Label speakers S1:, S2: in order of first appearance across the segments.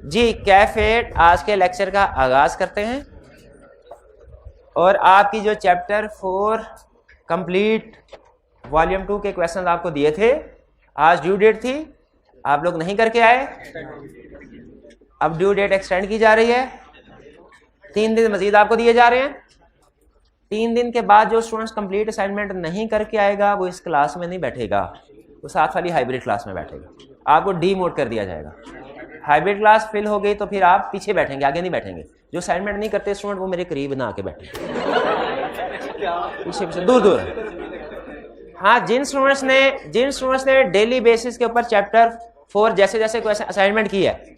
S1: जी cafe आज के lecture का आगाज करते हैं और आपकी जो चैप्टर 4 कंप्लीट वॉल्यूम 2 के क्वेश्चन आपको दिए थे, आज ड्यू डेट थी, आप लोग नहीं करके आए। अब ड्यू डेट एक्सटेंड की जा रही है, 3 दिन मजीद आपको दिए जा रहे हैं। 3 दिन के बाद जो स्टूडेंट्स कंप्लीट असाइनमेंट नहीं करके आएगा वो इस क्लास में नहीं बैठेगा, वो साथ वाली हाइब्रिड क्लास में बैठेगा। आपको डीमोट कर दिया जाएगा। हाइब्रिड क्लास फिल हो गई तो फिर आप पीछे बैठेंगे, आगे नहीं बैठेंगे। जो असाइनमेंट नहीं करते स्टूडेंट वो मेरे करीब ना आके बैठे, पीछे पीछे दूर दूर। हाँ, जिन स्टूडेंट्स ने डेली बेसिस के ऊपर चैप्टर 4 जैसे जैसे क्वेश्चन असाइनमेंट की है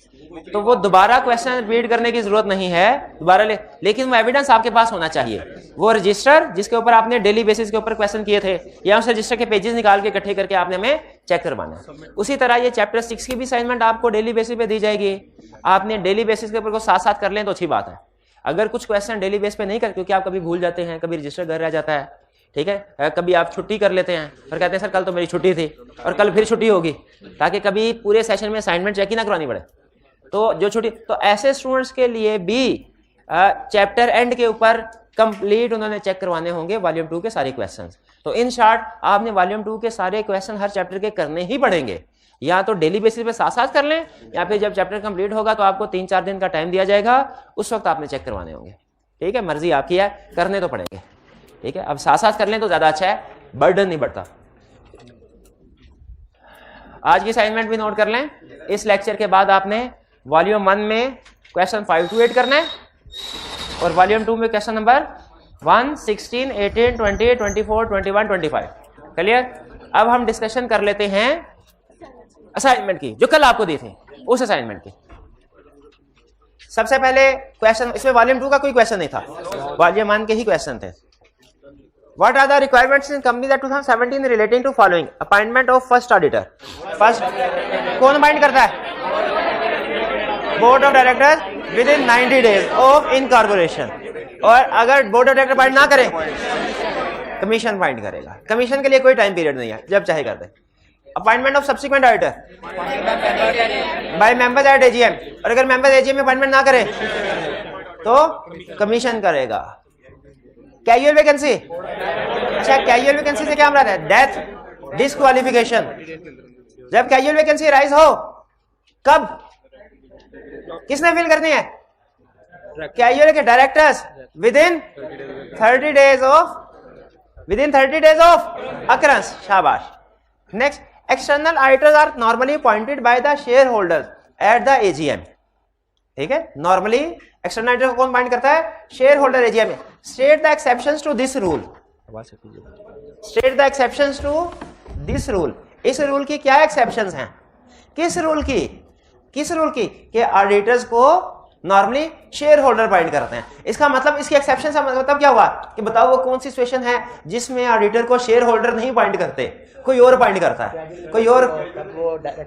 S1: तो वो दोबारा क्वेश्चन रिपीट करने की जरूरत नहीं है दोबारा लेकिन वो एविडेंस आपके पास होना चाहिए। वो रजिस्टर जिसके ऊपर आपने डेली बेसिस के ऊपर क्वेश्चन किए थे या उस रजिस्टर के पेजेस निकाल के इकट्ठे करके आपने हमें चेक करवाना है। उसी तरह ये चैप्टर 6 की भी असाइनमेंट आपको डेली बेसिस पे दी जाएगी। आपने डेली बेसिस के ऊपर को साथ साथ कर लें तो अच्छी बात है। अगर कुछ क्वेश्चन डेली बेस पे नहीं कर, क्योंकि आप कभी भूल जाते हैं, कभी रजिस्टर घर रह जाता है, ठीक है, कभी आप छुट्टी कर लेते हैं और कहते हैं सर कल तो मेरी छुट्टी थी और कल फिर छुट्टी होगी, ताकि कभी पूरे सेशन में असाइनमेंट चेक ही ना करवानी पड़े। तो जो छुट्टी, तो ऐसे स्टूडेंट्स के लिए भी चैप्टर एंड के ऊपर कंप्लीट उन्होंने चेक करवाने होंगे वॉल्यूम 2 के सारे क्वेश्चंस। तो इन शॉर्ट आपने वॉल्यूम 2 के सारे क्वेश्चन हर चैप्टर के करने ही पड़ेंगे। या तो डेली बेसिस पे साथ साथ कर लें या फिर जब चैप्टर कंप्लीट होगा तो आपको 3-4 दिन का टाइम दिया जाएगा, उस वक्त आपने चेक करवाने होंगे। ठीक है, मर्जी आपकी है, करने तो पड़ेंगे। ठीक है, अब साथ साथ कर लें तो ज्यादा अच्छा है, बर्डन नहीं बढ़ता। आज की असाइनमेंट भी नोट कर लें। इस लेक्चर के बाद आपने वॉल्यूम 1 में क्वेश्चन 5 to 8 करना है और वॉल्यूम 2 में क्वेश्चन नंबर 1, 16, 18, 20, 24, 21, 25। क्लियर? अब हम डिस्कशन कर लेते हैं असाइनमेंट की जो कल आपको दी थी, उस असाइनमेंट की। सबसे पहले क्वेश्चन, इसमें वॉल्यूम 2 का कोई क्वेश्चन नहीं था, वॉल्यूम 1 के ही क्वेश्चन थे। What are the requirements in company that 2017 relating to following? Appointment of first auditor. First कौन अपॉइंट करता है? Board of directors within 90 days of incorporation. और अगर बोर्ड ऑफ डायरेक्टर अपॉइंट ना करे कमीशन अपॉइंट करेगा। Commission के लिए कोई टाइम पीरियड नहीं है, जब चाहे कर दे। Appointment of subsequent auditor by members at AGM, और अगर मेंबर्स एजीएम में अपॉइंटमेंट ना करे तो कमीशन करेगा। कैजुअल वैकेंसी, अच्छा कैजुअल वैकेंसी से क्या मतलब है? Death, disqualification. जब कैजुअल वैकेंसी राइज हो, कब, किसने फिल करनी है? कैजुअल के directors within 30 days of occurrence. शाबाश। Next, external auditors are normally appointed by the shareholders at the AGM. ठीक है, नॉर्मली एक्सटर्नल ऑडिटर को कौन अपॉइंट करता है? शेयर होल्डर एजीएम में। State the exceptions to this rule. State the exceptions to this rule. इस rule की क्या एक्सेप्शंस हैं? किस रूल की? किस रूल की? कि ऑडिटर्स को नॉर्मली शेयर होल्डर अपॉइंट करते हैं। इसका मतलब, इसकी एक्सेप्शन का मतलब क्या हुआ कि बताओ वो कौन सी सिचुएशन है जिसमें ऑडिटर को शेयर होल्डर नहीं अपॉइंट करते, कोई और अपॉइंट करता है, कोई और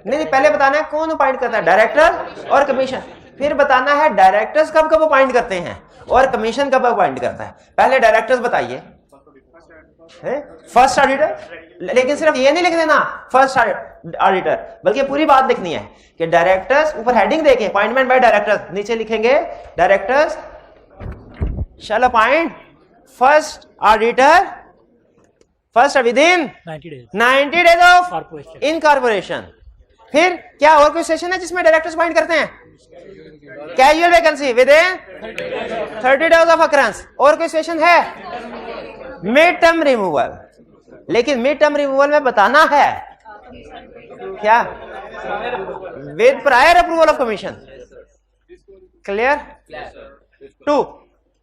S1: नहीं, पहले बताना है कौन अपॉइंट करता है, डायरेक्टर और कमीशन। फिर बताना है डायरेक्टर्स कब कब अपॉइंट करते हैं और कमीशन कब अपॉइंट करता है। पहले डायरेक्टर्स बताइए, फर्स्ट ऑडिटर, लेकिन सिर्फ ये नहीं लिख देना फर्स्ट ऑडिटर, बल्कि पूरी बात लिखनी है कि डायरेक्टर्स, ऊपर हेडिंग देके अपॉइंटमेंट बाय डायरेक्टर्स, नीचे लिखेंगे directors shall appoint first auditor first within 90 days of incorporation. फिर क्या और कोई सेशन है जिसमें डायरेक्टर्स अपॉइंट करते हैं? Casual vacancy within 30 days of occurrence. और कोई सेशन है? Mid term removal. लेकिन मिड टर्म रिमूवल में बताना है क्या? With prior approval of commission. Clear? 2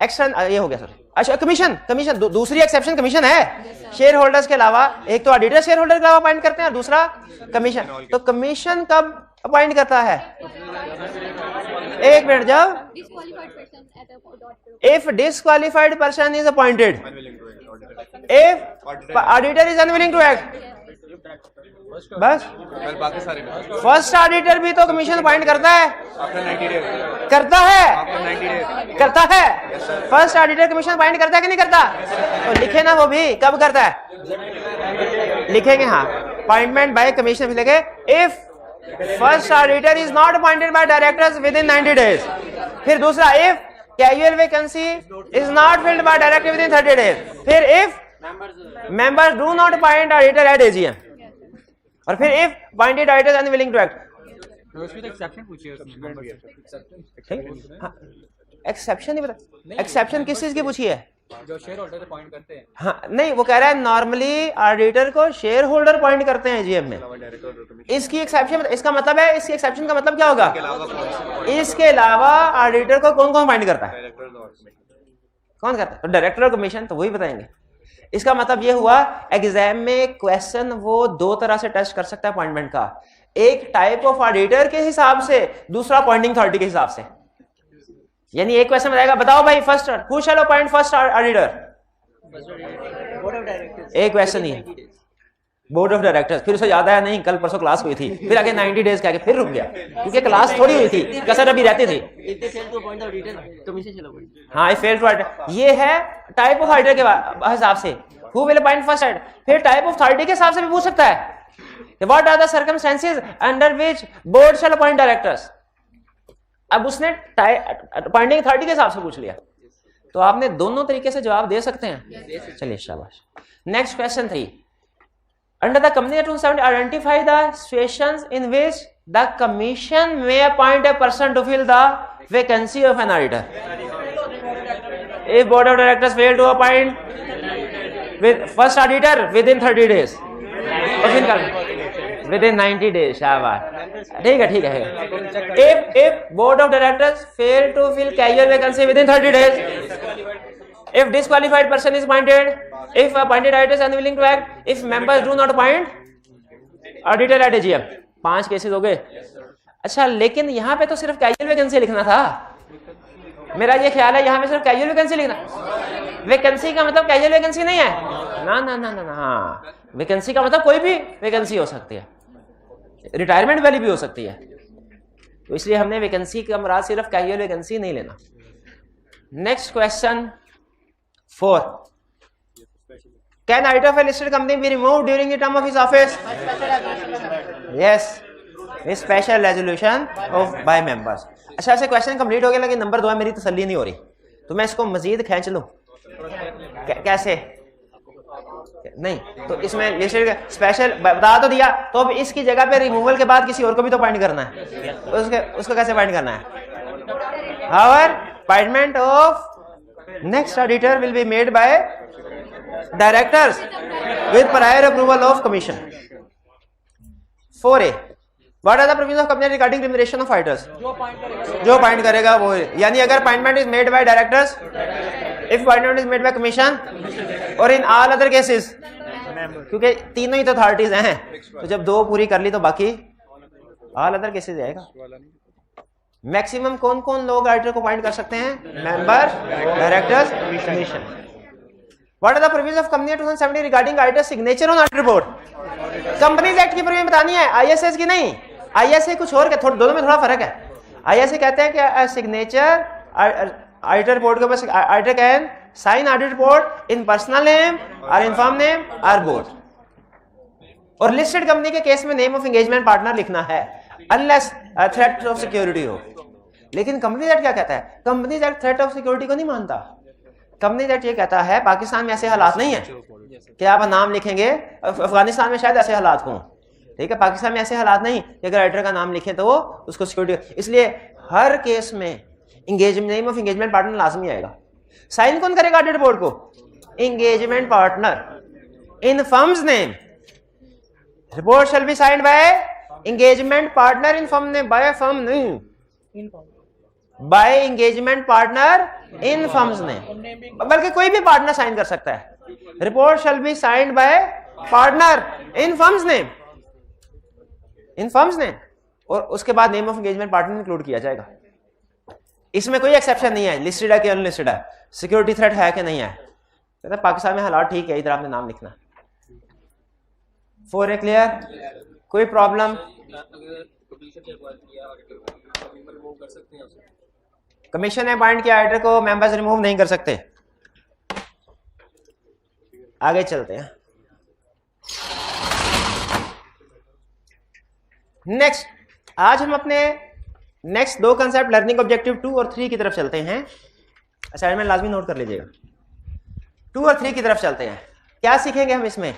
S1: action, ये हो गया सर। अच्छा, कमीशन, कमीशन दूसरी एक्सेप्शन कमीशन है। शेयर होल्डर्स के अलावा एक तो ऑडिटर शेयर होल्डर के अलावा अपॉइंट करते हैं और दूसरा कमीशन। तो कमीशन कब अपॉइंट करता है? एक मिनट, जब if disqualified person is appointed, if auditor is unwilling to act, बस। फर्स्ट ऑडिटर भी तो कमीशन अपॉइंट करता है, करता है, करता है। फर्स्ट ऑडिटर कमीशन अपॉइंट करता है कि नहीं करता? तो लिखे ना वो भी कब करता है, लिखेंगे। हाँ, अपॉइंटमेंट बाय कमीशन लिखे, if first auditor is not appointed by directors within 90 days. फिर दूसरा, if casual vacancy is not filled by director within 30 days. फिर if members do not appoint auditor at AGM. और फिर if appointed auditors unwilling to act. Exception नहीं पता, exception किस चीज की पूछी है?
S2: जो शेयर होल्डर अपॉइंट करते हैं।
S1: हाँ नहीं, वो कह रहा है नॉर्मली ऑडिटर को शेयर होल्डर अपॉइंट करते हैं एजीएम में। इसकी एक्सेप्शन, इसका मतलब है, इसकी एक्सेप्शन का मतलब क्या होगा? इसके अलावा ऑडिटर को कौन कौन अपॉइंट करता है? कौन करता है? तो डायरेक्टर और कमीशन, तो वही बताएंगे। इसका मतलब ये हुआ, एग्जाम में क्वेश्चन वो दो तरह से टेस्ट कर सकता है अपॉइंटमेंट का। एक टाइप ऑफ ऑडिटर के हिसाब से, दूसरा अपॉइंटिंग अथॉरिटी के हिसाब से। यानी एक क्वेश्चन बताएगा, बताओ भाई first who shall appoint first auditor? एक क्वेश्चन ही है, बोर्ड ऑफ डायरेक्टर्स। फिर उसे याद आया, नहीं कल परसों क्लास हुई थी, फिर आगे 90 डेज के आगे फिर रुक गया, क्योंकि क्लास थोड़ी हुई थी, कसर अभी रहती थी। हाँ, फेल टू ऑडिटर, ये है टाइप ऑफ ऑडिटर के हिसाब से। Who will appoint first auditor? फिर टाइप ऑफ अथॉरिटी के हिसाब से भी पूछ सकता है, what are the circumstances under which board shall appoint directors. अब उसने अपॉइंटिंग अथॉरिटी के हिसाब से पूछ लिया, तो आपने दोनों तरीके से जवाब दे सकते हैं। चलिए शाबाश। Next question 3, under the company act 270 identify the situations in which the commission may appoint a person to fill the vacancy of an auditor. If board of directors fail to appoint with first auditor within 30 days, within 90 days. शाबाश, ठीक है ठीक है। If board of directors fail to fill casual vacancy within 30 days, if disqualified person is appointed, if appointed auditor is unwilling to act, if members do not appoint auditor at AGM। 5 cases हो गए। अच्छा, लेकिन यहाँ पे तो सिर्फ casual vacancy लिखना था। मेरा ये ख्याल है यहाँ पे सिर्फ कैजुअल वैकेंसी लिखना। वैकेंसी का मतलब कैजुअल वैकेंसी नहीं है, ना ना ना ना ना। हाँ, वैकेंसी का मतलब कोई भी वैकेंसी हो सकती है, रिटायरमेंट वाली भी हो सकती है। तो इसलिए हमने वैकेंसी का मुराद सिर्फ कैजुअल वैकेंसी नहीं लेना। Next question 4, can auditor of a listed company be removed during the term of his office? Yes, with special resolution of by members। अच्छा, ऐसे क्वेश्चन कंप्लीट हो गया, लेकिन नंबर 2 है, मेरी तसल्ली नहीं हो रही, तो मैं इसको मजीद खींच लूं। कैसे? नहीं, तो इसमें लिस्टेड स्पेशल बता तो दिया, तो अब इसकी जगह पे रिमूवल के बाद किसी और को भी तो अपॉइंट करना है, उसको कैसे अपॉइंट करना है? However appointment of next auditor will be made by directors with prior approval of commission। 4A, what are the provisions of company regarding remuneration of auditors? जो अपॉइंट करेगा वो, यानी अगर appointment is made by directors, if appointment is made by commission, और in all other cases, क्योंकि तीनों ही तो authorities हैं, तो जब 2 पूरी कर ली तो बाकी ऑल अदर केसेस आएगा। मैक्सिमम कौन कौन लोग ऑडिटर को अपॉइंट कर सकते हैं? Member, directors, commission. What are the provisions of company act 270 regarding auditor signature on audit report? Companies act की प्रोविजन बतानी है, आईएसए की नहीं। आईएसए कुछ और क्या, दोनों में थोड़ा फर्क है। आईएसए कहते हैं कि सिग्नेचर ऑडिटर रिपोर्ट के ऊपर auditor can sign audit report in personal name और इन फर्म नेम और बोथ। और लिस्टेड कंपनी के केस में नेम ऑफ एंगेजमेंट पार्टनर लिखना है, अनलेस थ्रेट ऑफ सिक्योरिटी हो। लेकिन कंपनीज एक्ट क्या कहता है? Companies act threat of security को नहीं मानता। कंपनीज एक्ट ये कहता है, पाकिस्तान में ऐसे हालात नहीं है कि आप नाम लिखेंगे, अफगानिस्तान में शायद ऐसे हालात हों, ठीक है, पाकिस्तान में ऐसे हालात नहीं कि अगर ऑडिटर का नाम लिखे तो वो उसको सिक्योरिटी। इसलिए हर केस में engagement, name of engagement partner लाजमी आएगा। साइन कौन करेगा ऑडिट रिपोर्ट को? Engagement partner in firm's name. Report shall be signed by engagement partner in firm name, by firm नहीं, by engagement partner in firm's name, बल्कि कोई भी partner sign कर सकता है। Report shall be signed by partner in firm's name, in firm's name, और उसके बाद name of engagement partner include किया जाएगा। इसमें कोई एक्सेप्शन नहीं है, लिस्टेड है कि अनलिस्टेड है, सिक्योरिटी थ्रेट है कि नहीं है। कहते पाकिस्तान में हालात ठीक है, इधर आपने नाम लिखना। 4A clear? कोई प्रॉब्लम? कमीशन ने अपॉइंट किया ऑडिटर को, मेंबर्स रिमूव नहीं कर सकते। आगे चलते हैं। नेक्स्ट आज हम अपने नेक्स्ट दो कंसेप्ट लर्निंग ऑब्जेक्टिव 2 और 3 की तरफ चलते हैं। असाइनमेंट लाजमी नोट कर लीजिएगा। 2 और 3 की तरफ चलते हैं। क्या सीखेंगे हम इसमें?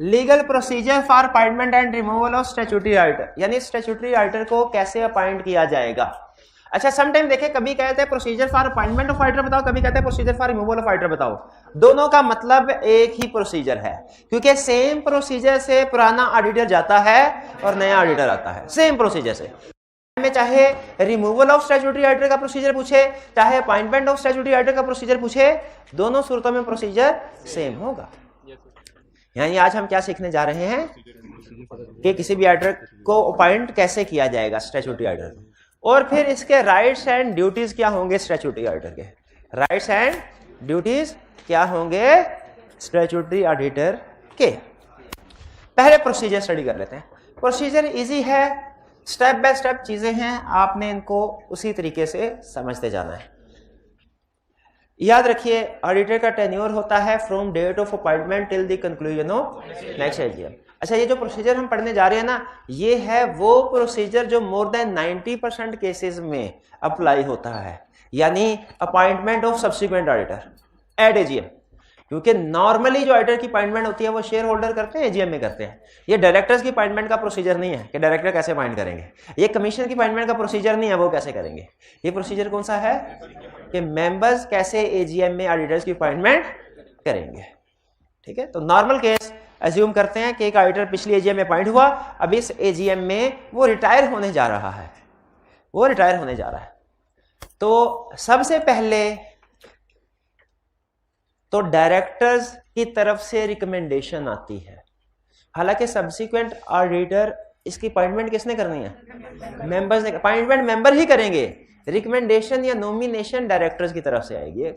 S1: Legal procedure for appointment and removal of statutory writer, यानी स्टैट्यूटरी राइटर को कैसे अपॉइंट किया जाएगा। अच्छा, समटाइम देखें, कभी कहते हैं procedure for appointment of auditor बताओ, कभी कहते हैं procedure for removal of auditor बताओ। दोनों का मतलब एक ही प्रोसीजर है, क्योंकि सेम प्रोसीजर से पुराना ऑडिटर जाता है और नया ऑडिटर आता है, सेम प्रोसीजर से। में चाहे रिमूवल ऑफ स्टैट्यूटरी ऑडिटर का प्रोसीजर पूछे, चाहे अपॉइंटमेंट ऑफ स्टैट्यूटरी ऑडिटर का प्रोसीजर पूछे, दोनों सूरतों में प्रोसीजर सेम होगा। यानी आज हम क्या सीखने जा रहे हैं कि किसी भी ऑडिटर को अपॉइंट कैसे किया जाएगा, स्टैट्यूटरी ऑडिटर, और फिर इसके राइट्स एंड ड्यूटीज क्या होंगे स्टैट्यूटरी ऑडिटर के। राइट्स एंड ड्यूटीज क्या होंगे स्टैट्यूटरी ऑडिटर के। पहले प्रोसीजर स्टडी कर लेते हैं। प्रोसीजर इजी है, स्टेप बाय स्टेप चीजें हैं, आपने इनको उसी तरीके से समझते जाना है। याद रखिए, ऑडिटर का टेन्योर होता है from date of appointment till the conclusion of next AGM. अच्छा, ये जो प्रोसीजर हम पढ़ने जा रहे हैं ना, ये है वो प्रोसीजर जो मोर देन 90% केसेस में अप्लाई होता है, यानी appointment of subsequent auditor at AGM. क्योंकि नॉर्मली जो ऑडिटर की अपॉइंटमेंट होती है वो शेयर होल्डर करते हैं, एजीएम में करते हैं। ये डायरेक्टर्स की अपॉइंटमेंट का प्रोसीजर नहीं है कि डायरेक्टर कैसे अपॉइंट करेंगे। ये कमीशन की अपॉइंटमेंट का प्रोसीजर नहीं है, वो कैसे करेंगे। ये प्रोसीजर कौन सा है कि मेंबर्स कैसे एजीएम में ऑडिटर्स की अपॉइंटमेंट करेंगे। ठीक है, तो नॉर्मल केस एज्यूम करते हैं कि एक ऑडिटर पिछली एजीएम में अपॉइंट हुआ, अब इस एजीएम में वो रिटायर होने जा रहा है, तो सबसे पहले तो डायरेक्टर्स की तरफ से रिकमेंडेशन आती है। हालांकि सब्सिक्वेंट ऑडिटर इसकी अपॉइंटमेंट किसने करनी है? मेंबर्स ने। अपॉइंटमेंट मेंबर ही करेंगे, रिकमेंडेशन या नॉमिनेशन डायरेक्टर्स की तरफ से आएगी।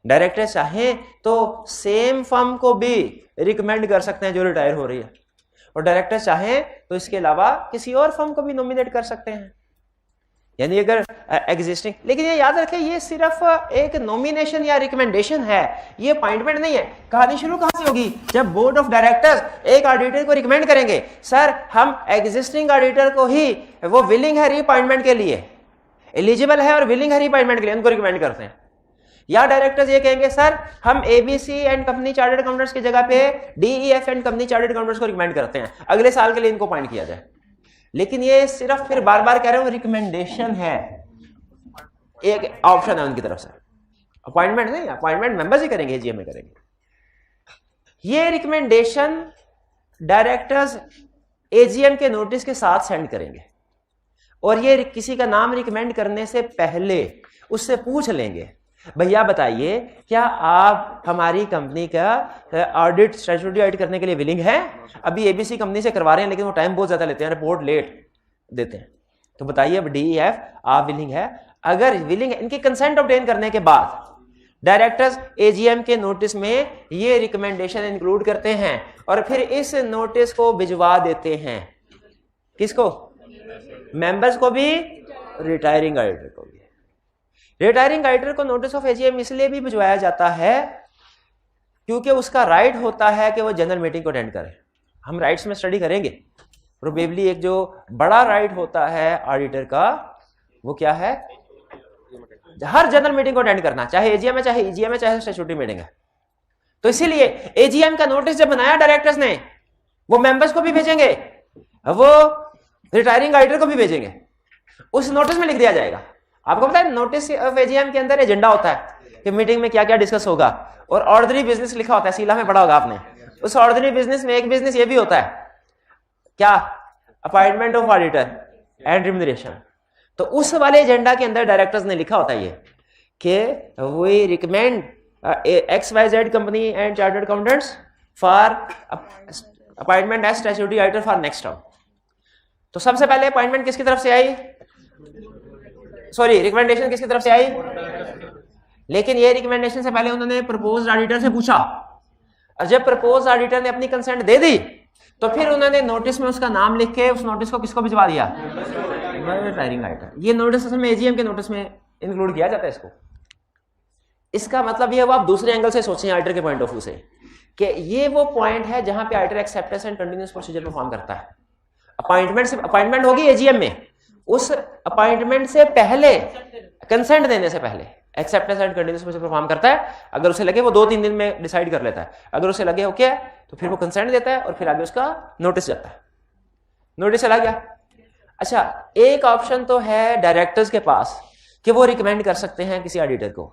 S1: डायरेक्टर चाहें तो सेम फर्म को भी रिकमेंड कर सकते हैं जो रिटायर हो रही है, और डायरेक्टर चाहें तो इसके अलावा किसी और फर्म को भी नॉमिनेट कर सकते हैं, यानी अगर एग्जिस्टिंग। लेकिन ये याद रखें, ये सिर्फ एक नॉमिनेशन या रिकमेंडेशन है, ये अपॉइंटमेंट नहीं है। कहानी शुरू कहां से होगी? जब बोर्ड ऑफ डायरेक्टर्स एक ऑडिटर को रिकमेंड करेंगे, सर हम एग्जिस्टिंग ऑडिटर को ही, वो विलिंग है रीअपॉइंटमेंट के लिए, एलिजिबल है और विलिंग है रीअपॉइंटमेंट के लिए, उनको रिकमेंड करते हैं। या डायरेक्टर्स ये कहेंगे, सर हम ABC and company chartered accountants की जगह पे DEF and company chartered accountants को रिकमेंड करते हैं, अगले साल के लिए इनको अपॉइंट किया जाए। लेकिन ये सिर्फ फिर बार बार कह रहे हो रिकमेंडेशन है, एक ऑप्शन है उनकी तरफ से, अपॉइंटमेंट नहीं। अपॉइंटमेंट मेंबर्स ही करेंगे, एजीएम में करेंगे। ये रिकमेंडेशन डायरेक्टर्स एजीएम के नोटिस के साथ सेंड करेंगे, और ये किसी का नाम रिकमेंड करने से पहले उससे पूछ लेंगे, भैया बताइए क्या आप हमारी कंपनी का ऑडिट, स्टैट्यूटरी ऑडिट करने के लिए विलिंग है? अभी एबीसी कंपनी से करवा रहे हैं, लेकिन वो टाइम बहुत ज्यादा लेते हैं, रिपोर्ट लेट देते हैं, तो बताइए अब डीईएफ आप विलिंग है? अगर विलिंग है, इनकी कंसेंट ऑब्टेन करने के बाद डायरेक्टर्स एजीएम के नोटिस में ये रिकमेंडेशन इंक्लूड करते हैं, और फिर इस नोटिस को भिजवा देते हैं। किसको? मेंबर्स को भी, रिटायरिंग ऑडिटर को भी। रिटायरिंग ऑडिटर को नोटिस ऑफ एजीएम इसलिए भी भिजवाया जाता है क्योंकि उसका राइट होता है कि वो जनरल मीटिंग को अटेंड करे। हम राइट्स में स्टडी करेंगे, प्रोबेबली एक जो बड़ा राइट होता है ऑडिटर का, वो क्या है? हर जनरल मीटिंग को अटेंड करना, चाहे एजीएम है, चाहे ईजीएम है, चाहे स्टैट्यूटरी मीटिंग है। तो इसीलिए एजीएम का नोटिस जब बनाया डायरेक्टर्स ने, वो मेंबर्स को भी भेजेंगे, वो रिटायरिंग ऑडिटर को भी भेजेंगे। उस नोटिस में लिख दिया जाएगा। आपको पता है नोटिस ऑफ एजीएम के अंदर एजेंडा होता है कि मीटिंग में क्या क्या डिस्कस होगा, और ऑर्डिनरी बिजनेस लिखा होता है, सीला में पढ़ा होगा आपने। उस ऑर्डिनरी बिजनेस में एक बिजनेस ये भी होता है, क्या? Appointment of auditor and remuneration. तो उस वाले एजेंडा के अंदर डायरेक्टर्स ने लिखा होता है ये कि we recommend XYZ company and chartered accountants for appointment as statutory auditor for next term. तो सबसे पहले अपॉइंटमेंट किसकी तरफ से आई? सॉरी, रिकमेंडेशन किसकी तरफ से आई? लेकिन ये रिकमेंडेशन से पहले उन्होंने प्रपोज्ड ऑडिटर से पूछा, और जब प्रपोज्ड ऑडिटर ने अपनी कंसेंट दे दी, तो फिर उन्होंने नोटिस में उसका नाम लिख के उस नोटिस को किसको भिजवा दिया? Retiring auditor. ये नोटिस असल में एजीएम के नोटिस में इंक्लूड किया जाता है इसको। इसका मतलब ये, वो आप दूसरे एंगल से सोचें ऑडिटर के पॉइंट ऑफ व्यू से, कि ये वो पॉइंट है जहां पे auditor acceptance and continuous procedure perform करता है। अपॉइंटमेंट होगी एजीएम में, उस अपॉइंटमेंट से पहले, कंसेंट देने से पहले एक्सेप्टेंस एंड कंडीशंस में से परफॉर्म करता है। अगर उसे लगे वो 2-3 दिन में डिसाइड कर लेता है, अगर उसे लगे ओके तो फिर वो कंसेंट देता है और फिर आगे उसका नोटिस जाता है। नोटिस चला गया। अच्छा, एक ऑप्शन तो है डायरेक्टर्स के पास कि वो रिकमेंड कर सकते हैं किसी ऑडिटर को।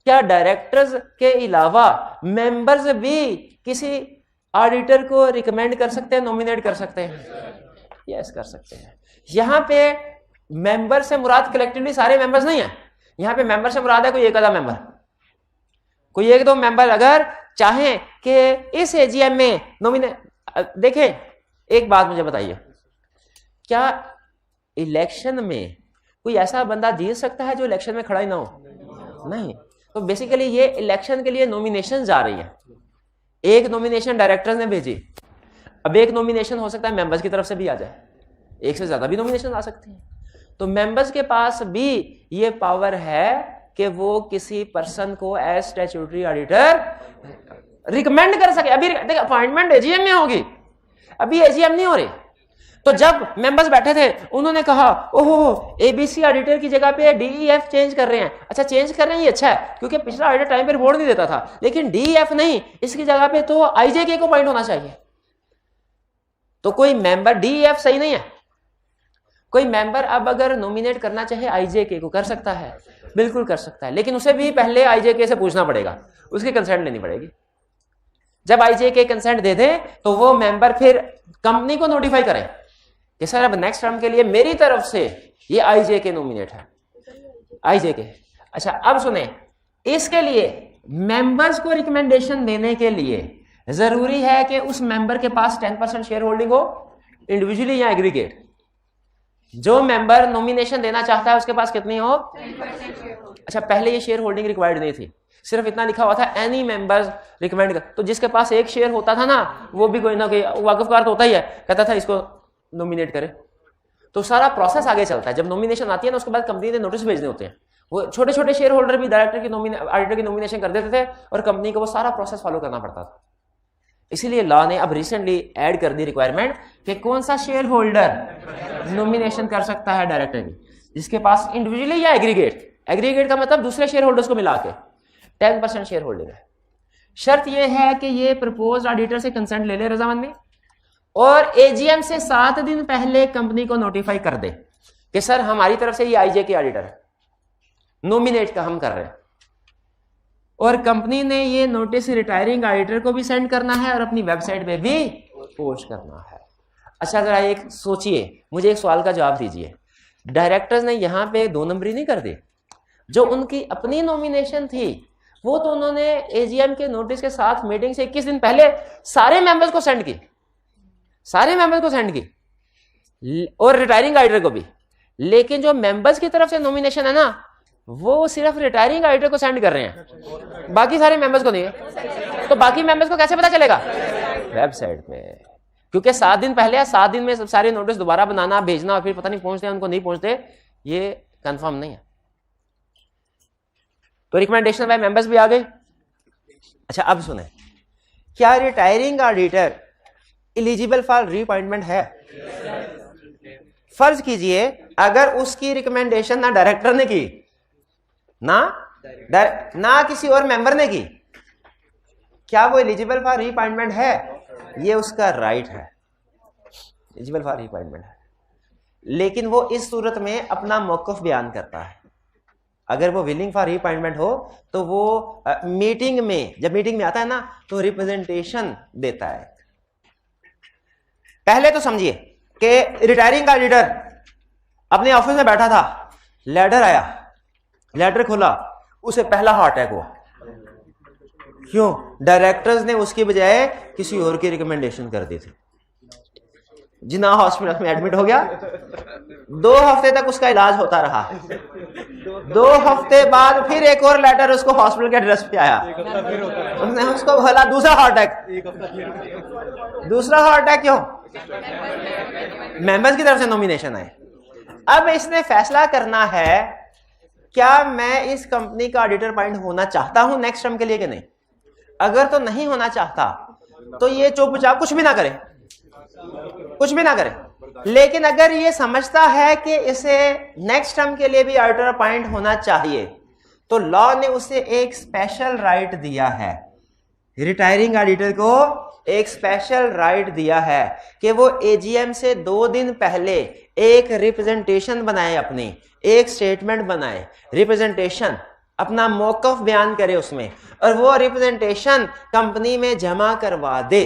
S1: क्या डायरेक्टर्स के अलावा मेंबर्स भी किसी ऑडिटर को रिकमेंड कर सकते हैं, नॉमिनेट कर सकते हैं? यस, कर सकते हैं। यहां पे मेंबर से मुराद कलेक्टिवली सारे मेंबर्स नहीं है, यहां पे मेंबर से मुराद है कोई एक आधा मेंबर, कोई एक दो मेंबर अगर चाहें कि इस एजीएम में नॉमिनेट। देखें, एक बात मुझे बताइए, क्या इलेक्शन में कोई ऐसा बंदा जीत सकता है जो इलेक्शन में खड़ा ही ना हो? नहीं। तो बेसिकली ये इलेक्शन के लिए नॉमिनेशन जा रही है। एक नॉमिनेशन डायरेक्टर्स ने भेजी, अब एक नॉमिनेशन हो सकता है मेंबर्स की तरफ से भी आ जाए, एक से ज्यादा भी नॉमिनेशन आ सकती हैं। तो मेंबर्स के पास भी ये पावर है कि वो किसी पर्सन को एज स्टैट्यूटरी ऑडिटर रिकमेंड कर सके। अभी देख, अपॉइंटमेंट एजीएम में होगी, अभी एजीएम नहीं हो रही। तो जब मेंबर्स बैठे थे उन्होंने कहा ओहो एबीसी ऑडिटर की जगह पे डीईएफ चेंज कर रहे हैं। अच्छा, चेंज कर रहे हैं ये अच्छा है, क्योंकि पिछला ऑडिटर टाइम पे रिपोर्ट नहीं देता था, लेकिन डीईएफ नहीं, इसकी जगह पे तो आईजेके को पॉइंट होना चाहिए। तो कोई मेंबर, डीईएफ सही नहीं है, कोई मेंबर अब अगर नॉमिनेट करना चाहे आईजेके को कर सकता है, बिल्कुल कर सकता है, लेकिन उसे भी पहले आईजेके से पूछना पड़ेगा, उसकी कंसेंट लेनी पड़ेगी। जब आईजेके कंसेंट दे दे तो वो मेंबर फिर कंपनी को नोटिफाई करे कि सर अब नेक्स्ट टर्म के लिए मेरी तरफ से ये आईजेके नॉमिनेट है, आईजेके। अच्छा, अब सुने, इसके लिए मेंबर्स को रिकमेंडेशन देने के लिए जरूरी है कि उस मेंबर के पास 10% शेयर होल्डिंग हो, इंडिविजुअली या एग्रीगेट। जो मेंबर नॉमिनेशन देना चाहता है उसके पास कितनी हो? 10%। अच्छा, पहले ये शेयर होल्डिंग रिक्वायर्ड नहीं थी, सिर्फ इतना लिखा हुआ था एनी मेंबर्स रिकमेंड कर। तो जिसके पास एक शेयर होता था ना, वो भी कोई ना कोई वाकिफकार तो होता ही है, कहता था इसको नॉमिनेट करे। तो सारा प्रोसेस आगे चलता है। जब नॉमिनेशन आती है ना, उसके बाद कंपनी ने नोटिस भेजने होते हैं। वो छोटे छोटे शेयर होल्डर भी डायरेक्टर की ऑडिटर की नॉमिनेशन कर देते थे और कंपनी को वो सारा प्रोसेस फॉलो करना पड़ता था। इसीलिए लॉ ने अब रिसेंटली ऐड कर दी रिक्वायरमेंट कि कौन सा शेयर होल्डर नॉमिनेशन कर सकता है डायरेक्टर की, जिसके पास इंडिविजुअली या एग्रीगेट, एग्रीगेट का मतलब दूसरे शेयर होल्डर्स को मिला के 10% शेयर होल्डिंग है। शर्त यह है कि ये प्रपोज्ड ऑडिटर से कंसेंट ले ले रजामंदी, और एजीएम से 7 दिन पहले कंपनी को नोटिफाई कर दे कि सर हमारी तरफ से ये आईजेके ऑडिटर है, नॉमिनेट का हम कर रहे हैं। और कंपनी ने ये नोटिस रिटायरिंग ऑडिटर को भी सेंड करना है और अपनी वेबसाइट पे भी पोस्ट करना है। अच्छा, जरा एक सोचिए, मुझे एक सवाल का जवाब दीजिए, डायरेक्टर्स ने यहां पे 2 नंबरी नहीं कर दी? जो उनकी अपनी नॉमिनेशन थी वो तो उन्होंने एजीएम के नोटिस के साथ मीटिंग से 21 दिन पहले सारे मेंबर्स को सेंड की, सारे मेंबर्स को सेंड की, और रिटायरिंग ऑडिटर को भी। लेकिन जो मेंबर्स की तरफ से नॉमिनेशन है ना, वो सिर्फ रिटायरिंग ऑडिटर को सेंड कर रहे हैं, बाकी सारे मेंबर्स को नहीं है। तो बाकी मेंबर्स को कैसे पता चलेगा? वेबसाइट पे, क्योंकि 7 दिन पहले या 7 दिन में सब सारे नोटिस दोबारा बनाना, भेजना, और फिर पता नहीं पहुंचते हैं उनको नहीं पहुंचते, ये कंफर्म नहीं है। तो रिकमेंडेशन बाय मेंबर्स भी आ गए। अच्छा, अब सुने, क्या retiring auditor eligible for reappointment है? फर्ज कीजिए अगर उसकी रिकमेंडेशन ना डायरेक्टर ने की, ना किसी और मेंबर ने की, क्या वो एलिजिबल फॉर रीअपॉइंटमेंट है? ये उसका राइट है, एलिजिबल फॉर रीअपॉइंटमेंट है। लेकिन वो इस सूरत में अपना मौकफ बयान करता है। अगर वो विलिंग फॉर रीअपॉइंटमेंट हो तो वो मीटिंग में, जब मीटिंग में आता है ना, तो रिप्रेजेंटेशन देता है। पहले तो समझिए कि रिटायरिंग ऑडिटर अपने ऑफिस में बैठा था, लेटर आया, लेटर खोला, उसे पहला हार्ट अटैक हुआ। क्यों? डायरेक्टर्स ने उसकी बजाय किसी और की रिकमेंडेशन कर दी थी। जिना हॉस्पिटल में एडमिट हो गया, 2 हफ्ते तक उसका इलाज होता रहा। 2 हफ्ते बाद फिर एक और लेटर उसको हॉस्पिटल के एड्रेस पे आया, उसने उसको बोला दूसरा हार्ट अटैक। दूसरा हार्ट अटैक क्यों? मेंबर्स की तरफ से नॉमिनेशन है। अब इसने फैसला करना है क्या मैं इस कंपनी का ऑडिटर पॉइंट होना चाहता हूं नेक्स्ट टर्म के लिए कि नहीं। अगर तो नहीं होना चाहता तो ये चुपचाप कुछ भी ना करे, कुछ भी ना करे। लेकिन अगर ये समझता है कि इसे नेक्स्ट टर्म के लिए भी ऑडिटर अपॉइंट होना चाहिए, तो लॉ ने उसे एक स्पेशल राइट दिया है, रिटायरिंग ऑडिटर को एक स्पेशल राइट दिया है कि वो एजीएम से 2 दिन पहले एक रिप्रेजेंटेशन बनाए, अपनी एक स्टेटमेंट बनाए, रिप्रेजेंटेशन अपना मौकफ बयान करे उसमें, और वो रिप्रेजेंटेशन कंपनी में जमा करवा दे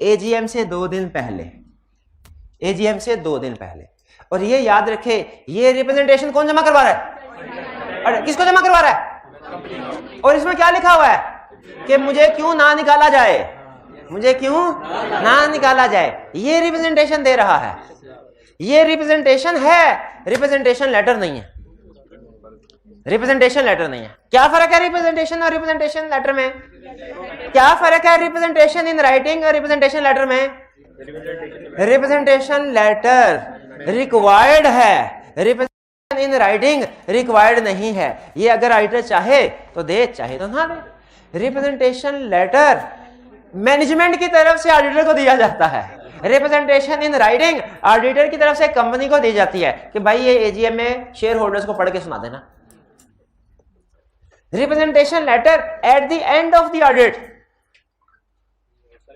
S1: एजीएम से 2 दिन पहले, एजीएम से 2 दिन पहले। और ये याद रखे, ये रिप्रेजेंटेशन कौन जमा करवा रहा है? अरे किसको जमा करवा रहा है? और इसमें क्या लिखा हुआ है कि मुझे क्यों ना निकाला जाए, मुझे क्यों ना निकाला जाए, ये रिप्रेजेंटेशन दे रहा है। ये रिप्रेजेंटेशन है, रिप्रेजेंटेशन लेटर नहीं है, रिप्रेजेंटेशन लेटर नहीं है। क्या फर्क है रिप्रेजेंटेशन और रिप्रेजेंटेशन लेटर में? क्या फर्क है रिप्रेजेंटेशन इन राइटिंग और रिप्रेजेंटेशन लेटर में? रिप्रेजेंटेशन लेटर रिक्वायर्ड है, रिप्रेजेंटेशन इन राइटिंग रिक्वायर्ड नहीं है। ये अगर राइटर चाहे तो दे, चाहे तो ना दे। रिप्रेजेंटेशन लेटर मैनेजमेंट की तरफ से ऑडिटर को दिया जाता है, रिप्रेजेंटेशन इन राइटिंग ऑडिटर की तरफ से कंपनी को दी जाती है कि भाई ये एजीएम में शेयर होल्डर्स को पढ़ के सुना देना। Representation letter at the end of the audit,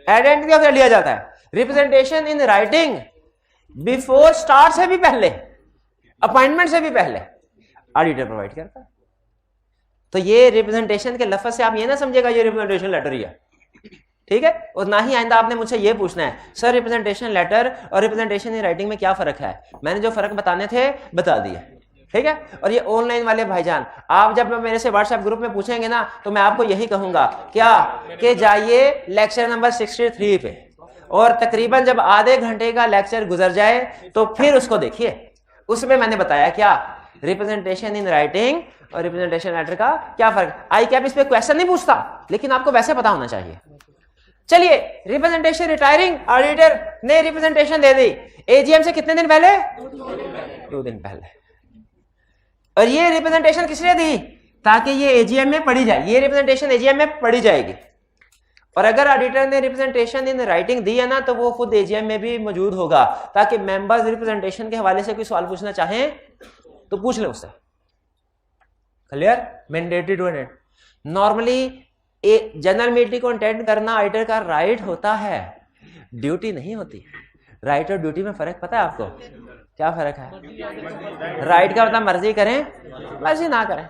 S1: at end of the लिया जाता है। Representation in writing before start से भी पहले, अपॉइंटमेंट से भी पहले ऑडिटर प्रोवाइड करता है। तो ये रिप्रेजेंटेशन के लफ्ज से आप ये ना समझेगा ये रिप्रेजेंटेशन लेटर ही है, ठीक है? और ना ही आइंदा आपने मुझसे ये पूछना है सर रिप्रेजेंटेशन लेटर और रिप्रेजेंटेशन इन राइटिंग में क्या फर्क है। मैंने जो फर्क बताने थे बता दिए, ठीक है? और ये ऑनलाइन वाले भाईजान, आप जब मेरे से व्हाट्सएप ग्रुप में पूछेंगे ना तो मैं आपको यही कहूंगा क्या कि जाइए लेक्चर नंबर 63 पे, और तकरीबन जब आधे घंटे का लेक्चर गुजर जाए तो फिर उसको देखिए। उसमें मैंने बताया क्या रिप्रेजेंटेशन इन राइटिंग और रिप्रेजेंटेशन लेटर का क्या फर्क। आई कैप इस पे क्वेश्चन नहीं पूछता, लेकिन आपको वैसे पता होना चाहिए। चलिए, रिप्रेजेंटेशन रिटायरिंग ऑडिटर ने रिप्रेजेंटेशन दे दी एजीएम से कितने दिन पहले? 2 दिन पहले। और ये रिप्रेजेंटेशन किसने दी? ताकि ये एजीएम में पढ़ी जाए, ये रिप्रेजेंटेशन एजीएम में पढ़ी जाएगी। और अगर ऑडिटर ने रिप्रेजेंटेशन इन राइटिंग दी है ना तो वो खुद एजीएम में भी मौजूद होगा, ताकि मेंबर्स रिप्रेजेंटेशन के हवाले से कोई सवाल पूछना चाहें तो पूछ ले उससे। Clear? Mandatory to attend. Normally general meeting को अटेंड करना ऑडिटर का राइट होता है, ड्यूटी नहीं होती। राइट और ड्यूटी में फर्क पता है आपको? क्या फर्क है? राइट का मतलब मर्जी करें, मर्जी ना करें।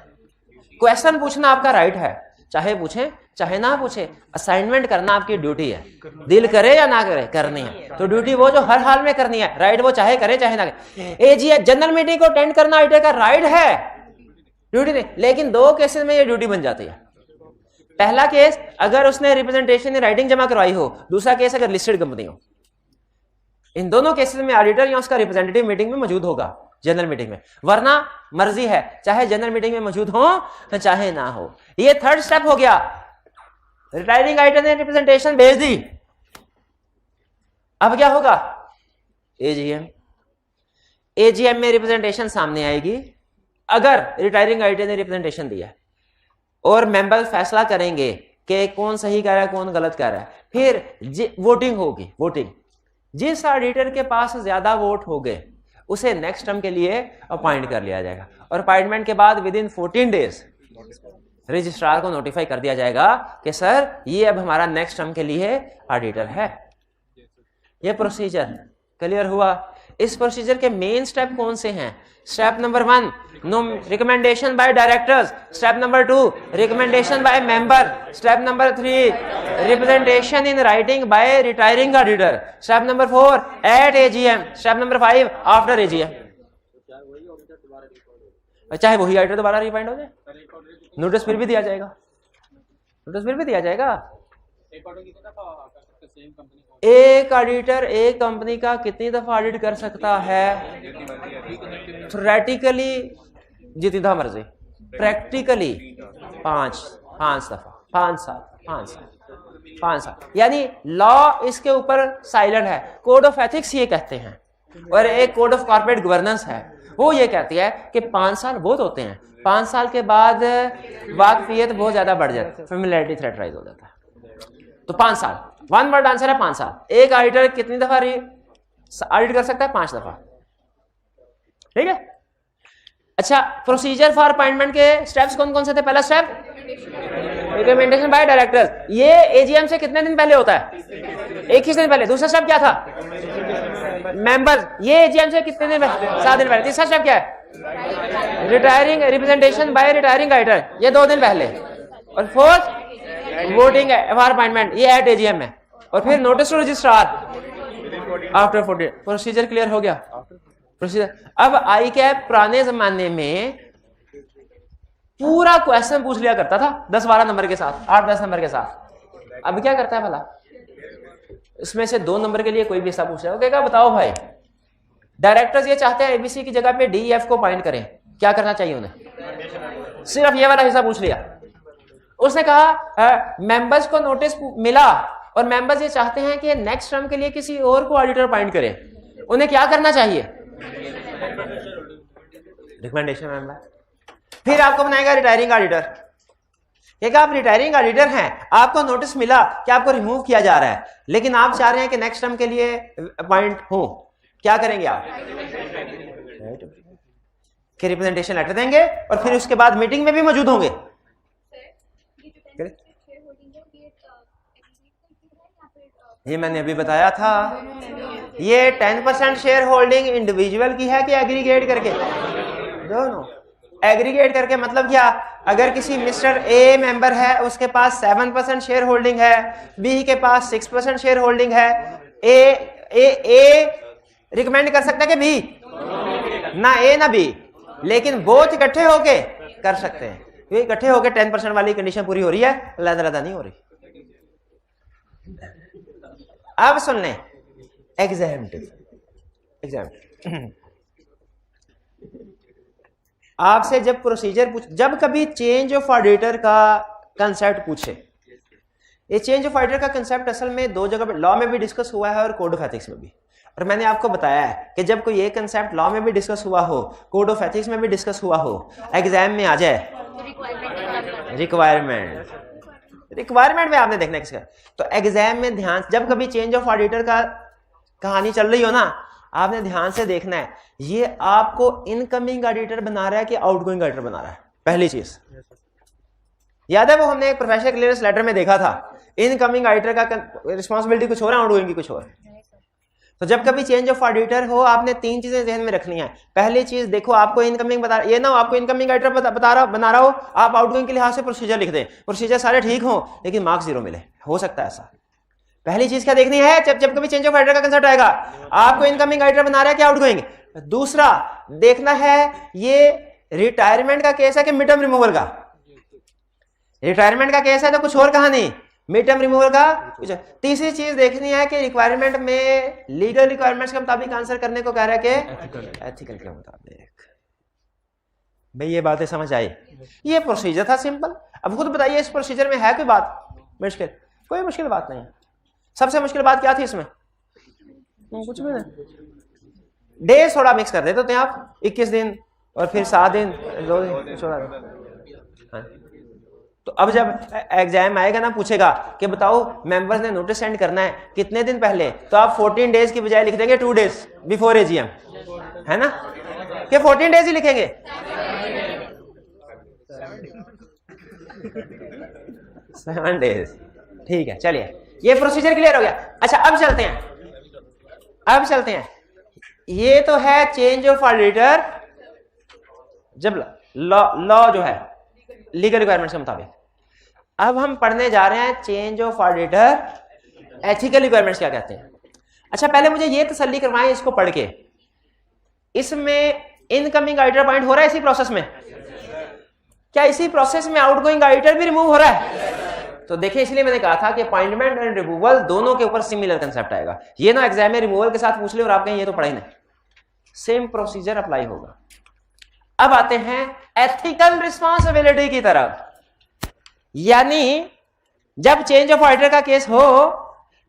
S1: क्वेश्चन पूछना आपका राइट है, चाहे पूछें चाहे ना पूछे। असाइनमेंट करना आपकी ड्यूटी है, दिल करे या ना करे करनी है। तो ड्यूटी वो जो हर हाल में करनी है, राइट वो चाहे करे चाहे ना करे। एजीएम जनरल मीटिंग को अटेंड करना ऑडिटर का राइट है, ड्यूटी नहीं। लेकिन 2 केसेस में ये ड्यूटी बन जाती है। पहला केस अगर उसने रिप्रेजेंटेशन इन राइटिंग जमा करवाई हो, दूसरा केस अगर लिस्टेड कंपनी हो। इन दोनों केसेस में ऑडिटर या उसका रिप्रेजेंटेटिव मीटिंग में मौजूद होगा, जनरल मीटिंग में। वरना मर्जी है, चाहे जनरल मीटिंग में मौजूद हो चाहे ना हो। ये 3rd स्टेप हो गया। रिटायरिंग ऑडिटर ने रिप्रेजेंटेशन भेज दी, अब क्या होगा? एजीएम, एजीएम में रिप्रेजेंटेशन सामने आएगी। अगर रिटायरिंग ऑडिटर ने रिप्रेजेंटेशन दिया और मेंबर फैसला करेंगे कि कौन सही कह रहा है कौन गलत कह रहा है, फिर वोटिंग होगी। वोटिंग, जिस ऑडिटर के पास ज्यादा वोट हो गए उसे नेक्स्ट टर्म के लिए अपॉइंट कर लिया जाएगा। और अपॉइंटमेंट के बाद विद इन 14 डेज रजिस्ट्रार को नोटिफाई कर दिया जाएगा कि सर ये अब हमारा नेक्स्ट टर्म के लिए ऑडिटर है। ये प्रोसीजर क्लियर हुआ? इस प्रोसीजर के मेन स्टेप कौन से हैं? Step number 1 no recommendation by directors, step number 2 recommendation by member, step number 3 representation in writing by retiring auditor, step number 4 at AGM, step number 5 after AGM. चाहे वही auditor दोबारा refined हो जाए, notice फिर भी दिया जाएगा, नोटिस फिर भी दिया जाएगा। एक ऑडिटर एक कंपनी का कितनी दफा ऑडिट कर सकता है? थ्योरेटिकली जितनी दफा मर्जी, प्रैक्टिकली 5 दफा, 5 साल। यानी लॉ इसके ऊपर साइलेंट है। कोड ऑफ एथिक्स ये कहते हैं, और एक कोड ऑफ कॉर्पोरेट गवर्नेंस है, वो ये कहती है कि 5 साल बहुत होते हैं। 5 साल के बाद वाकफियत बहुत ज्यादा बढ़ जाती है, फेमिलियरिटी थ्रेट राइज हो जाता है। तो 5 साल, 1 वर्ड आंसर है 5 साल। एक ऑडिटर कितनी दफा ऑडिट कर सकता है 5 दफा, ठीक है। अच्छा, प्रोसीजर फॉर अपॉइंटमेंट के स्टेप्स कौन कौन से थे? पहला स्टेप रिकमेंडेशन बाय डायरेक्टर्स, ये एजीएम से कितने दिन पहले होता है? 21 दिन पहले। दूसरा स्टेप क्या था? मेंबर्स, ये एजीएम से कितने दिन पहले? 7 दिन पहले। तीसरा स्टेप क्या है? Retiring representation by retiring writer, ये 2 दिन पहले। और फोर्थ वोटिंग फॉर अपॉइंटमेंट, ये एट एजीएम में। और फिर notice to registrar after 40। Procedure clear हो गया? प्रोसीजर। अब आई कैप पुराने जमाने में पूरा क्वेश्चन पूछ लिया करता था 10-12 नंबर के साथ, 8-10 नंबर के साथ। अब क्या करता है भला? इसमें से 2 नंबर के लिए कोई भी हिस्सा पूछ रहा है, कहेगा बताओ भाई, डायरेक्टर्स ये चाहते हैं एबीसी की जगह पे डीईएफ को पॉइंट करें, क्या करना चाहिए उन्हें? सिर्फ ये वाला हिस्सा पूछ लिया। उसने कहा मेंबर्स को नोटिस मिला और मेंबर्स ये चाहते हैं कि नेक्स्ट टर्म के लिए किसी और को ऑडिटर अपॉइंट करें, उन्हें क्या करना चाहिए? Recommendation member. फिर आपको बनाएगा रिटायरिंग ऑडिटर। कहेगा आप रिटायरिंग ऑडिटर हैं, आपको नोटिस मिला कि आपको रिमूव किया जा रहा है, लेकिन आप चाह रहे हैं कि नेक्स्ट टर्म के लिए अपॉइंट हो, क्या करेंगे आप? कि रिप्रेजेंटेशन लेटर देंगे और फिर उसके बाद मीटिंग में भी मौजूद होंगे। ये मैंने अभी बताया था, ये 10% शेयर होल्डिंग इंडिविजुअल की है कि एग्रीगेट करके? दोनों। एग्रीगेट करके मतलब क्या? अगर किसी मिस्टर ए मेंबर है, उसके पास 7% शेयर होल्डिंग है, बी के पास 6% शेयर होल्डिंग है, ए रिकमेंड कर सकता है कि बी? ना ए ना बी, लेकिन बोथ इकट्ठे होके कर सकते हैं। ये इकट्ठे होके 10% वाली कंडीशन पूरी हो रही है, अलग-अलग नहीं हो रही। अब सुन लें एग्जाम्पल। आपसे जब प्रोसीजर जब कभी चेंज ऑफ ऑडिटर का कंसेप्ट पूछे, ये चेंज ऑफ ऑडिटर का कंसेप्ट असल में 2 जगह पे लॉ में भी डिस्कस हुआ है और कोड ऑफ एथिक्स में भी। और मैंने आपको बताया है कि जब कोई ये कंसेप्ट लॉ में भी डिस्कस हुआ हो, कोड ऑफ एथिक्स में भी डिस्कस हुआ हो, एग्जाम में आ जाए रिक्वायरमेंट में आपने देखना किसका। तो एग्जाम में ध्यान, जब कभी चेंज ऑफ ऑडिटर का कहानी चल रही हो ना, आपने ध्यान से देखना है ये आपको इनकमिंग ऑडिटर बना रहा है कि आउटगोइंग ऑडिटर बना रहा है। पहली चीज याद है, वो हमने एक प्रोफेशनल क्लियरेंस लेटर में देखा था, इनकमिंग ऑडिटर का रिस्पॉन्सिबिलिटी कुछ और है, आउटगोइंग की कुछ और। तो जब कभी चेंज ऑफ ऑडिटर हो, आपने 3 चीजें ध्यान में रखनी है। पहली चीज देखो, आपको इनकमिंग बता, ये ना हो आपको इनकमिंग ऑडिटर बना रहा हो, आप आउटगोइंग के लिहाज से प्रोसीजर लिख दें, प्रोसीजर सारे ठीक हो लेकिन मार्क्स 0 मिले, हो सकता है ऐसा। पहली चीज क्या देखनी है, जब कभी चेंज ऑफ ऑडिटर का कंसेप्ट आएगा, आपको इनकमिंग ऑडिटर बना रहा है क्या आउटगोइंग। दूसरा देखना है ये रिटायरमेंट का केस है कि मिड टर्म रिमूवल का। रिटायरमेंट का केस है तो कुछ और कहानी, मिड टर्म रिमूवल का कुछ। तीसरी चीज देखनी है कि रिक्वायरमेंट में लीगल रिक्वायरमेंट्स के मुताबिक आंसर करने को कह रहा है कि एथिकल के मुताबिक। भाई ये बातें समझ आई? ये प्रोसीजर था सिंपल। अब खुद बताइए इस प्रोसीजर में है कोई बात मुश्किल? कोई मुश्किल बात नहीं है। सबसे मुश्किल बात क्या थी इसमें? कुछ भी नहीं। डेज थोड़ा मिक्स कर देते थे आप, 21 दिन और फिर 7 दिन 2 दिन 16 दिन। हाँ। तो अब जब एग्जाम आएगा ना, पूछेगा कि बताओ मेंबर्स ने नोटिस सेंड करना है कितने दिन पहले, तो आप 14 डेज की बजाय लिख देंगे 2 डेज बिफोर एजीएम, है ना? कि 14 डेज ही लिखेंगे? 7 डेज। ठीक है, चलिए ये प्रोसीजर क्लियर हो गया। अच्छा अब चलते हैं, ये तो है चेंज ऑफ ऑडिटर, जब लॉ जो है लीगल रिक्वायरमेंट्स के मुताबिक। अब हम पढ़ने जा रहे हैं change of auditor ethical requirements क्या कहते हैं। अच्छा पहले मुझे ये तसल्ली करवाएं इसको पढ़ के, इसमें इनकमिंग ऑडिटर अपॉइंट हो रहा है इसी प्रोसेस में? क्या इसी प्रोसेस में आउटगोइंग ऑडिटर भी रिमूव हो रहा है? तो देखिए इसलिए मैंने कहा था कि अपॉइंटमेंट एंड रिमूवल दोनों के ऊपर सिमिलर कंसेप्ट आएगा। ये ना एग्जाम में रिमूवल के साथ पूछ ले और आप कहें ये तो पढ़ा ही नहीं, सेम प्रोसीजर अप्लाई होगा। अब आते हैं एथिकल रिस्पॉन्सिबिलिटी की तरफ। यानी जब चेंज ऑफ ऑडिटर का केस हो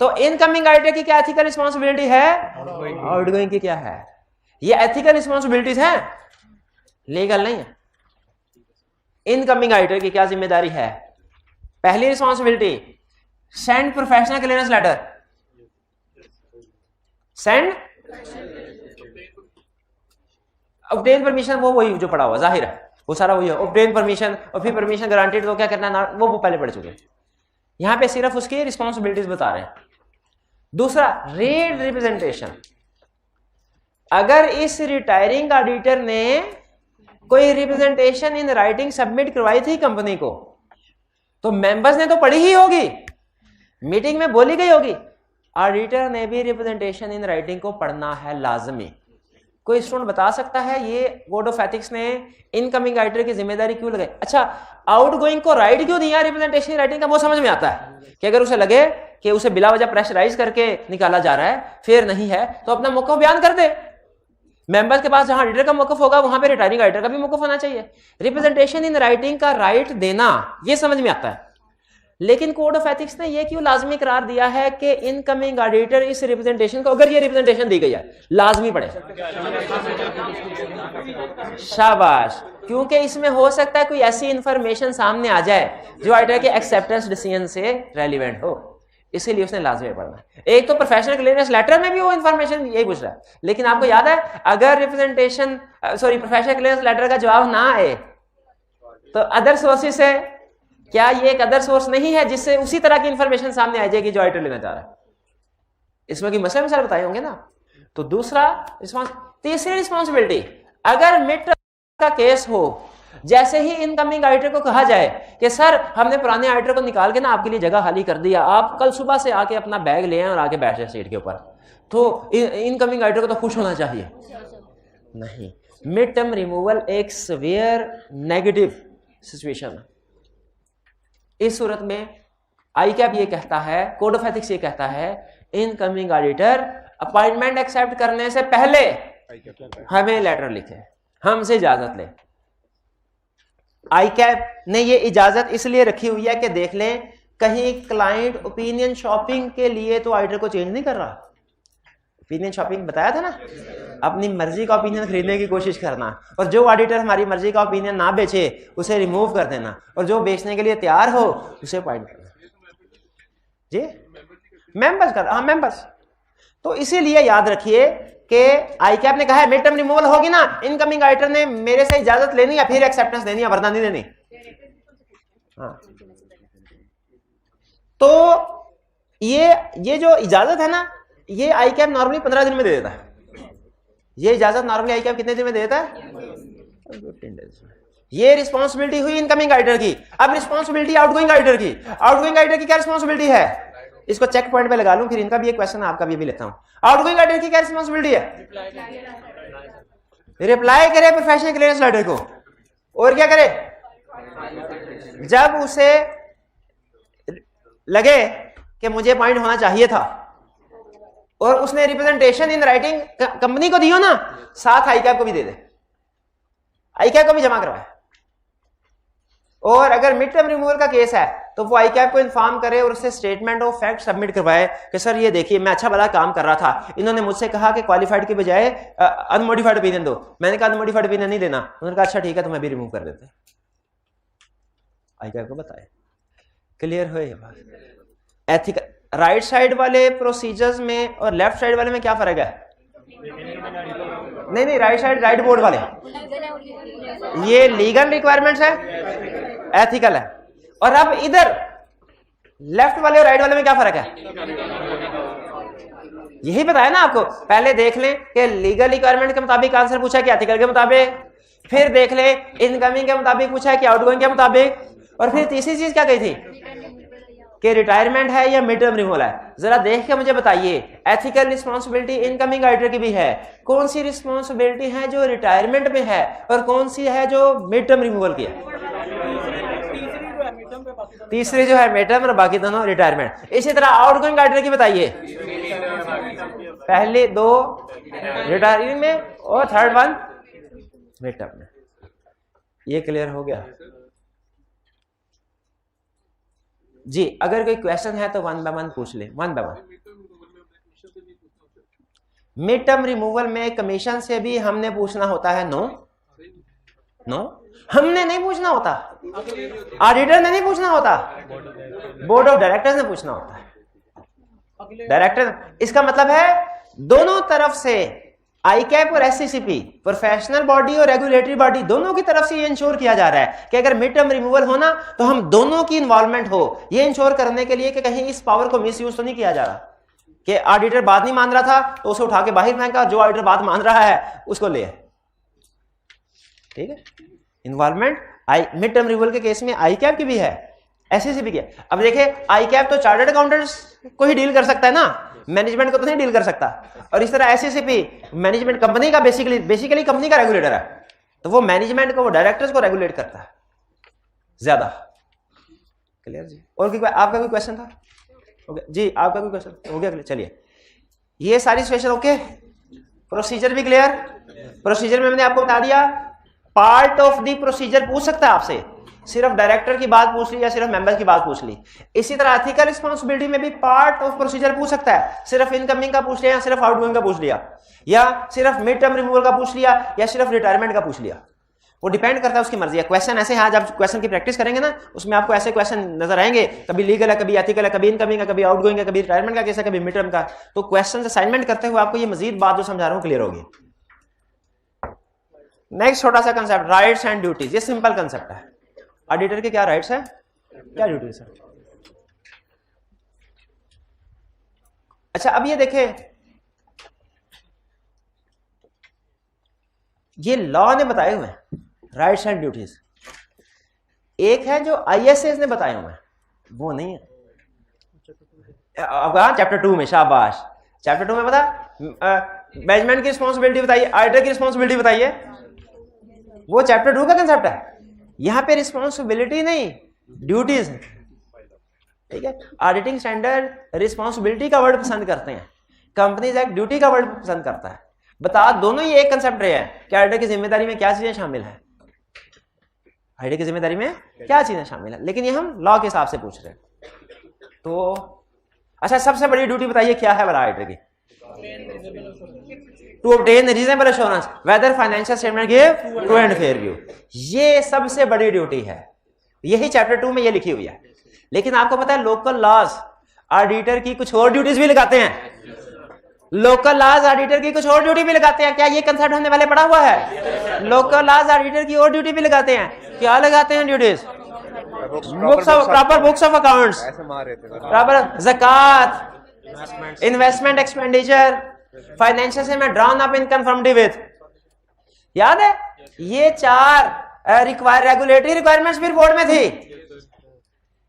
S1: तो इनकमिंग ऑडिटर की क्या एथिकल रिस्पॉन्सिबिलिटी है, आउटगोइंग की क्या है। ये एथिकल रिस्पॉन्सिबिलिटीज है, लीगल नहीं है। इनकमिंग ऑडिटर की क्या जिम्मेदारी है? पहली responsibility, send professional clearance letter, send obtain permission वो वही जो पड़ा हुआ जाहिर है, वो सारा वही है ऑब्टेन परमिशन, और फिर परमिशन ग्रांटेड तो क्या करना है वो पहले पढ़ चुके। यहां पे सिर्फ उसकी रिस्पॉन्सिबिलिटीज बता रहे हैं। दूसरा रीड रिप्रेजेंटेशन, अगर इस रिटायरिंग ऑडिटर ने कोई रिप्रेजेंटेशन इन राइटिंग सबमिट करवाई थी कंपनी को, तो मेंबर्स ने तो पढ़ी ही होगी, मीटिंग में बोली गई होगी, ऑडिटर ने भी रिप्रेजेंटेशन इन राइटिंग को पढ़ना है लाजमी। कोई स्टूडेंट बता सकता है ये कोड ऑफ एथिक्स ने इनकमिंग राइटर की जिम्मेदारी क्यों लगाई? अच्छा, आउटगोइंग को राइट क्यों दिया रिप्रेजेंटेशन राइटिंग का? वो समझ में आता है कि अगर उसे लगे कि उसे बिला वजह प्रेशराइज करके निकाला जा रहा है, फेयर नहीं है, तो अपना मौका बयान कर दे। मेंबर्स के पास जहां ऑडिटर का मौकफ होगा वहां पे रिटायरिंग राइटर का भी मौकफ होना चाहिए। रिप्रेजेंटेशन इन राइटिंग का राइट देना ये समझ में आता है, लेकिन कोड ऑफ एथिक्स ने ये क्यों लाजमी करार दिया है कि इनकमिंग ऑडिटर इस रिप्रेजेंटेशन को, अगर ये रिप्रेजेंटेशन दी गई है, लाजमी पढ़े। शाबाश, क्योंकि इसमें हो सकता है कोई ऐसी इंफॉर्मेशन सामने आ जाए जो ऑडिटर के एक्सेप्टेंस डिसीजन से रेलिवेंट हो, इसीलिए उसने लाजमी पढ़ना। एक तो प्रोफेशनल क्लियरेंस लेटर में भी वो इंफॉर्मेशन यही पूछ रहा है, लेकिन आपको याद है अगर प्रोफेशनल क्लियरेंस लेटर का जवाब ना आए तो अदर सोर्सेस से, क्या ये एक अदर सोर्स नहीं है जिससे उसी तरह की इंफॉर्मेशन सामने आ जाएगी जो ऑडिटर लेना चाह रहा है? इसमें कोई मसले मिसाल बताए होंगे ना। तो दूसरा तीसरी रिस्पॉन्सिबिलिटी, अगर मिड का केस हो, जैसे ही इनकमिंग ऑडिटर को कहा जाए कि सर हमने पुराने ऑडिटर को निकाल के ना आपके लिए जगह खाली कर दिया, आप कल सुबह से आके अपना बैग ले आए और आके बैठ जाए सीट के ऊपर, तो इनकमिंग ऑडिटर को तो खुश होना चाहिए। नहीं, मिड टर्म रिमूवल एक सीवियर नेगेटिव सिचुएशन है। इस सूरत में आईकैप ये कहता है, कोड ऑफ एथिक्स ये कहता है, इनकमिंग ऑडिटर अपॉइंटमेंट एक्सेप्ट करने से पहले हमें लेटर लिखे, हमसे इजाजत ले। आईकैप ने ये इजाजत इसलिए रखी हुई है कि देख लें कहीं क्लाइंट ओपिनियन शॉपिंग के लिए तो ऑडिटर को चेंज नहीं कर रहा। ओपिनियन शॉपिंग बताया था ना, अपनी मर्जी का ओपिनियन खरीदने की कोशिश करना, और जो ऑडिटर हमारी मर्जी का ओपिनियन ना बेचे उसे रिमूव कर देना, और जो बेचने के लिए तैयार हो उसे अपॉइंट करना। जी मेंबर्स कर, हाँ मेंबर्स। तो इसीलिए याद रखिए कि आईकैप ने कहा है मिड टर्म रिमूवल होगी ना, इनकमिंग ऑडिटर ने मेरे से इजाजत लेनी है, फिर एक्सेप्टेंस देनी है, वरना नहीं देनी। हाँ, तो ये जो इजाजत है ना, ये आईकैप नॉर्मली 15 दिन में दे देता है। ये इजाजत नॉर्मली आईकैप कितने दिन में दे देता है? 15 डेज में। ये रिस्पांसिबिलिटी हुई इनकमिंग ऑडिटर की। अब रिस्पांसिबिलिटी आउटगोइंग ऑडिटर की। आउटगोइंग ऑडिटर की क्या रिस्पांसिबिलिटी है? इसको चेक पॉइंट पे लगा लूं, फिर इनका भी एक क्वेश्चन है, आपका भी लेता हूं। आउटगोइंग ऑडिटर की क्या रिस्पांसिबिलिटी है? रिप्लाई करे प्रोफेशनल क्लियरेंस लेटर को, और क्या करे? जब उसे लगे कि मुझे पॉइंट होना चाहिए था और उसने रिप्रेजेंटेशन इन राइटिंग कंपनी को दी हो ना, साथ आईकैप को भी दे दे, आईकैप को भी जमा करवाए। और अगर मिड टर्म रिमूवल का केस है तो वो आईकैप को इन्फॉर्म करे और उससे स्टेटमेंट ऑफ फैक्ट सबमिट करवाए कि सर ये देखिए मैं अच्छा भला काम कर रहा था, इन्होंने मुझसे कहा कि क्वालिफाइड के बजाय अनमोडिफाइड ओपिनियन दो, मैंने कहा अनमोडिफाइड ओपिनियन नहीं देना, उन्होंने कहा अच्छा ठीक है तो मैं भी रिमूव कर देते। आईकैप को बताए। क्लियर हो ये बात? एथिकल राइट साइड वाले प्रोसीजर्स में और लेफ्ट साइड वाले में क्या फर्क है? नहीं, राइट साइड राइट बोर्ड वाले ये लीगल रिक्वायरमेंट्स है, एथिकल है। और अब इधर लेफ्ट वाले और राइट वाले में क्या फर्क है? यही बताया ना आपको। पहले देख लें कि लीगल रिक्वायरमेंट के मुताबिक आंसर पूछा कि एथिकल के मुताबिक, फिर देख लें इनकमिंग के मुताबिक पूछा कि आउटगोइंग के मुताबिक, और फिर तीसरी चीज क्या कही थी कि रिटायरमेंट है या मिड टर्म रिमूवल है। जरा देख के मुझे बताइए, एथिकल रिस्पांसिबिलिटी इनकमिंग ऑडिटर की भी है, कौन सी रिस्पांसिबिलिटी है जो रिटायरमेंट में है और कौन सी है जो मिड टर्म रिमूवल की है? तीसरी जो है मिड टर्म और बाकी दोनों रिटायरमेंट। इसी तरह आउटगोइंग ऑडिटर की बताइए, पहले दो रिटायरिंग में और थर्ड वन मिड टर्म में। ये क्लियर हो गया जी? अगर कोई क्वेश्चन है तो वन बाय वन पूछ ले, one by one. Mid term removal में कमीशन से भी हमने पूछना होता है? नो, हमने नहीं पूछना होता, ऑडिटर ने नहीं पूछना होता, बोर्ड ऑफ डायरेक्टर्स ने पूछना होता है। डायरेक्टर, इसका मतलब है दोनों तरफ से आई कैप और एससीसीपी, प्रोफेशनल बॉडी और रेगुलेटरी बॉडी, दोनों की तरफ से ये इंश्योर किया जा रहा है कि अगर मिड टर्म रिमूवल होना तो हम दोनों की इन्वॉल्वमेंट हो, ये इंश्योर करने के लिए कि कहीं इस पावर को मिस यूज तो नहीं किया जा रहा कि ऑडिटर बात नहीं मान रहा था तो उसे उठा के बाहर फेंका, जो ऑडिटर बात मान रहा है उसको ले। ठीक है, इन्वॉल्वमेंट आई मिड टर्म रिमूवल के केस में आई कैप की भी है, एससीसीपी की। अब देखिए आई कैप तो चार्टर्ड अकाउंटेंट्स को ही डील कर सकता है ना, मैनेजमेंट को तो नहीं डील कर सकता। और इस तरह एससीसीपी मैनेजमेंट कंपनी का बेसिकली कंपनी का रेगुलेटर है, तो वो मैनेजमेंट को, वो डायरेक्टर्स को रेगुलेट करता है ज्यादा। क्लियर जी? और आपका कोई क्वेश्चन था? ओके जी, आपका कोई क्वेश्चन हो गया? चलिए, ये सारी सिचुएशन ओके। प्रोसीजर भी क्लियर? प्रोसीजर में मैंने आपको बता दिया, पार्ट ऑफ द प्रोसीजर पूछ सकता है आपसे, सिर्फ डायरेक्टर की बात पूछ ली या सिर्फ मेंबर की बात पूछ ली। इसी तरह एथिकल रिस्पांसिबिलिटी में भी पार्ट ऑफ प्रोसीजर पूछ सकता है, सिर्फ इनकमिंग का पूछ लिया या सिर्फ आउटगोइंग का पूछ लिया, या सिर्फ मिड टर्म रिमूवल का पूछ लिया या सिर्फ रिटायरमेंट का पूछ लिया। वो डिपेंड करता है, उसकी मर्जी है। क्वेश्चन ऐसे हैं, आज आप क्वेश्चन की प्रैक्टिस करेंगे ना, उसमें आपको ऐसे क्वेश्चन नजर आएंगे, कभी लीगल है, कभी एथिकल है, कभी इनकमिंग है, कभी आउटगोइंग है, कभी रिटायरमेंट का केस है, कभी मिड टर्म का। तो क्वेश्चन असाइनमेंट करते हुए आपको ये मजीद बात जो समझा रहा हूं क्लियर होगी। नेक्स्ट छोटा सा कंसेप्ट, राइट्स एंड ड्यूटीज। ये सिंपल कंसेप्ट है। ऑडिटर के क्या राइट्स है, क्या ड्यूटीज है? अच्छा, अब ये देखें, ये लॉ ने बताए हुए हैं राइट्स एंड ड्यूटीज। एक है जो आईएसएस ने बताए हुए हैं, वो नहीं है। अब चैप्टर 2 में, शाबाश, चैप्टर 2 में बता, मैनेजमेंट की रिस्पॉन्सिबिलिटी बताइए, ऑडिटर की रिस्पॉन्सिबिलिटी बताइए, वो चैप्टर 2 का कंसेप्ट है। यहां पे रिस्पॉन्सिबिलिटी नहीं, ड्यूटीज। ठीक है, ऑडिटिंग स्टैंडर्ड रिस्पॉन्सिबिलिटी का वर्ड पसंद करते हैं, कंपनीज एक्ट ड्यूटी का वर्ड पसंद करता है। बता, दोनों ही एक कंसेप्ट रहे हैं कि ऑडिटर की जिम्मेदारी में क्या चीजें शामिल है, ऑडिटर की जिम्मेदारी में क्या चीजें शामिल है, लेकिन ये हम लॉ के हिसाब से पूछ रहे हैं। तो अच्छा, सबसे बड़ी ड्यूटी बताइए क्या है वाला ऑडिटर की? To obtain reasonable assurance whether financial statement give true and fair view. ये सबसे बड़ी ड्यूटी है, यही चैप्टर 2 में ये लिखी हुई है। लेकिन आपको पता है लोकल लॉज ऑडिटर की कुछ और ड्यूटीज भी लगाते हैं, लोकल लॉज ऑडिटर की कुछ और ड्यूटी भी लगाते हैं। क्या ये कंसेप्ट हमने पहले पढ़ा हुआ है? लोकल लॉज ऑडिटर की और ड्यूटी भी लगाते हैं। क्या लगाते हैं duties? Proper books of accounts, proper ज़कात, इन्वेस्टमेंट एक्सपेंडिचर, फाइनेंशियल से में drawn up in conformity with. याद है, ये 4 रेगुलेटरी रिक्वायरमेंट्स भी रिपोर्ट में थी,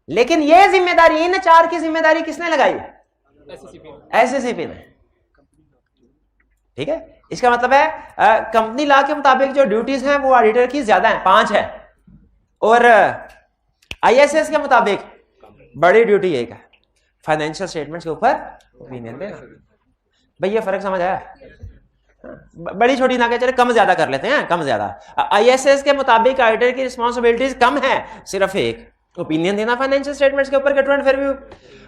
S1: लेकिन ये जिम्मेदारी, इन 4 की जिम्मेदारी किसने लगाई? एससीसीपी ने। ठीक है, इसका मतलब है कंपनी लॉ के मुताबिक जो ड्यूटीज हैं वो ऑडिटर की ज्यादा हैं, 5 है, और आईएसएस के मुताबिक बड़ी ड्यूटी एक है, फाइनेंशियल स्टेटमेंट्स के ऊपर ओपिनियन देना। भाई ये फर्क समझ आया? बड़ी छोटी ना कह, चले कम ज्यादा कर लेते हैं, कम ज्यादा। आईएसएस के मुताबिक ऑडिटर की रिस्पांसिबिलिटीज कम है, सिर्फ एक, ओपिनियन देना फाइनेंशियल स्टेटमेंट्स के ऊपर, ट्रू एंड फेयर व्यू।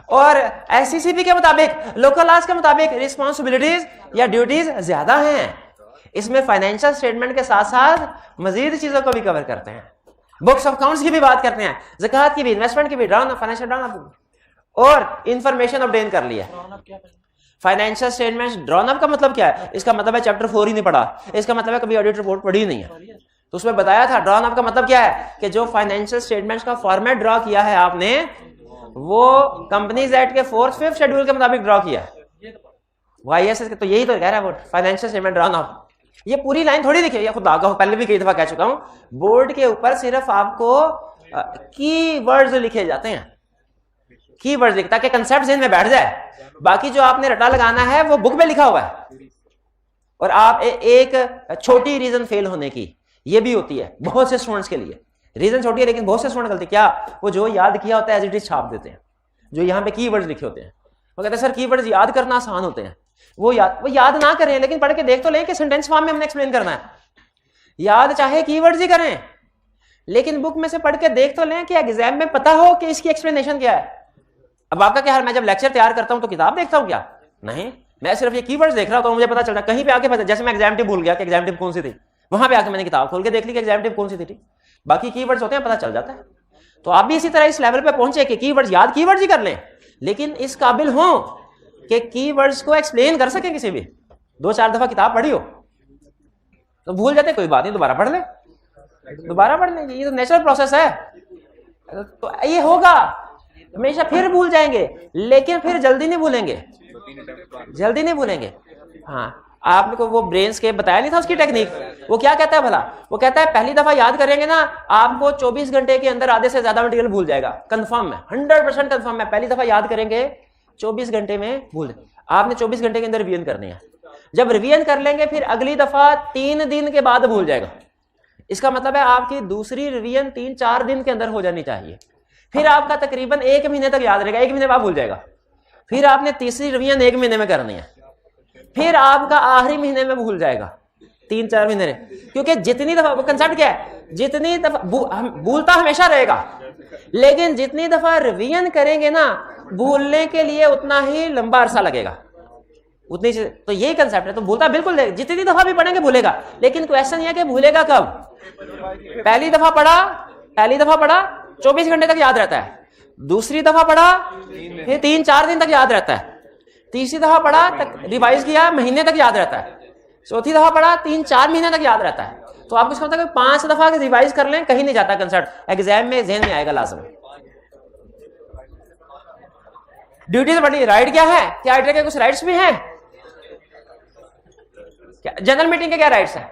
S1: और एससीसीपी के मुताबिक, लोकल लॉज के मुताबिक रिस्पांसिबिलिटीज या ड्यूटीज ज्यादा हैं, इसमें फाइनेंशियल स्टेटमेंट के साथ साथ मजीद चीजों को भी कवर करते हैं, बुक्स ऑफ अकाउंट्स की भी बात करते हैं, ज़कात की भी, इन्वेस्टमेंट की भी, ड्रॉन फाइनेंशियल ड्रॉन और इंफॉर्मेशन ऑब्टेन कर लिया। फाइनेंशियल स्टेटमेंट्स ड्रॉन अप का मतलब क्या है? इसका मतलब है चैप्टर 4 ही नहीं पढ़ा, इसका मतलब है कभी ऑडिट रिपोर्ट पढ़ी नहीं है। तो उसमें बताया था ड्रॉन अप का मतलब क्या है कि जो फाइनेंशियल स्टेटमेंट्स का फॉर्मेट ड्रॉ किया है आपने, वो कंपनीज एक्ट के 4th 5th शेड्यूल के मुताबिक ड्रॉ किया है, वाईएसएस के। तो यही तो कह रहा है वो फाइनेंशियल स्टेटमेंट ड्रॉन अप। ये पूरी लाइन थोड़ी लिखी है, खुद आगा पहले भी कई दफा कह चुका हूं, बोर्ड के ऊपर सिर्फ आपको की वर्ड्स लिखे जाते हैं, की वर्ड्स लिखता कि कंसेप्ट ज़हन में बैठ जाए। बाकी जो आपने रटा लगाना है वो बुक में लिखा हुआ है। और आप एक छोटी रीजन फेल होने की ये भी होती है बहुत से स्टूडेंट्स के लिए, रीजन छोटी है लेकिन बहुत से स्टूडेंट गलती क्या, वो जो याद किया होता है एज इट इज छाप देते हैं, जो यहाँ पे कीवर्ड्स लिखे होते हैं। वो कहते हैं सर कीवर्ड्स याद करना आसान होते हैं, वो याद ना करें लेकिन पढ़ के देख तो लें कि सेंटेंस फॉर्म में हमने एक्सप्लेन करना है। याद चाहे कीवर्ड्स ही करें लेकिन बुक में से पढ़ के देख तो लें कि एग्जाम में पता हो कि इसकी एक्सप्लेनेशन क्या है। अब आपका क्या हाल, मैं जब लेक्चर तैयार करता हूं तो किताब देखता हूं क्या? नहीं, मैं सिर्फ ये कीवर्ड्स देख रहा हूं तो मुझे पता चल रहा, कहीं पे आके पता, जैसे मैं एग्जाम टिप भूल गया कि एग्जाम टिप कौन सी थी, वहां पे आके मैंने किताब खोल के देख ली कि एग्जाम टिप कौन सी थी। बाकी कीवर्ड्स होते हैं, पता चल जाता है। तो आप भी इसी तरह इस लेवल पे पहुंचे कि कीवर्ड्स याद कीवर्ड्स ही कर लें, लेकिन इस काबिल हो कि कीवर्ड्स को एक्सप्लेन कर सके किसी भी, 2-4 दफा किताब पढ़ी हो तो भूल जाते, कोई बात नहीं दोबारा पढ़ ले, दोबारा पढ़ लेंगे, ये तो नेचुरल प्रोसेस है। तो ये होगा हमेशा, फिर भूल जाएंगे लेकिन फिर जल्दी नहीं भूलेंगे, जल्दी नहीं भूलेंगे। हाँ, आपको वो ब्रेन स्केप बताया नहीं था उसकी टेक्निक, वो क्या कहता है भला, वो कहता है पहली दफा याद करेंगे ना आपको 24 घंटे के अंदर आधे से ज्यादा मटेरियल भूल जाएगा, कंफर्म है, 100% कंफर्म है। पहली दफा याद करेंगे 24 घंटे में भूल, आपने 24 घंटे के अंदर रिवीजन करनी है। जब रिवीजन कर लेंगे फिर अगली दफा 3 दिन के बाद भूल जाएगा। इसका मतलब है आपकी दूसरी रिवीजन 3-4 दिन के अंदर हो जानी चाहिए। फिर आपका तकरीबन 1 महीने तक याद रहेगा, 1 महीने बाद भूल जाएगा। फिर आपने तीसरी रिवीजन 1 महीने में करनी है, फिर आपका आखिरी महीने में भूल जाएगा, 3-4 महीने में। क्योंकि जितनी दफा, वो कंसेप्ट क्या है, जितनी दफा भूलता हमेशा रहेगा, लेकिन जितनी दफा रिवीजन करेंगे ना भूलने के लिए उतना ही लंबा अरसा लगेगा, उतनी। तो यही कंसेप्ट है। तो भूलता बिल्कुल जितनी दफा भी पढ़ेंगे भूलेगा, लेकिन क्वेश्चन यह कि भूलेगा कब। पहली दफा पढ़ा 24 घंटे तक याद रहता है, दूसरी दफा पढ़ा फिर 3-4 दिन तक याद रहता है, तीसरी दफा पढ़ा तक रिवाइज किया महीने तक याद रहता है, चौथी दफा पढ़ा 3-4 महीने तक याद रहता है। तो आप इसका मतलब 5 दफा रिवाइज कर लें, कहीं नहीं जाता कंसेप्ट, एग्जाम में जहन में आएगा लाजम। ड्यूटीज बढ़ी, राइट क्या है, क्या राइटर के कुछ राइट्स भी हैं? क्या जनरल मीटिंग के क्या राइट्स हैं?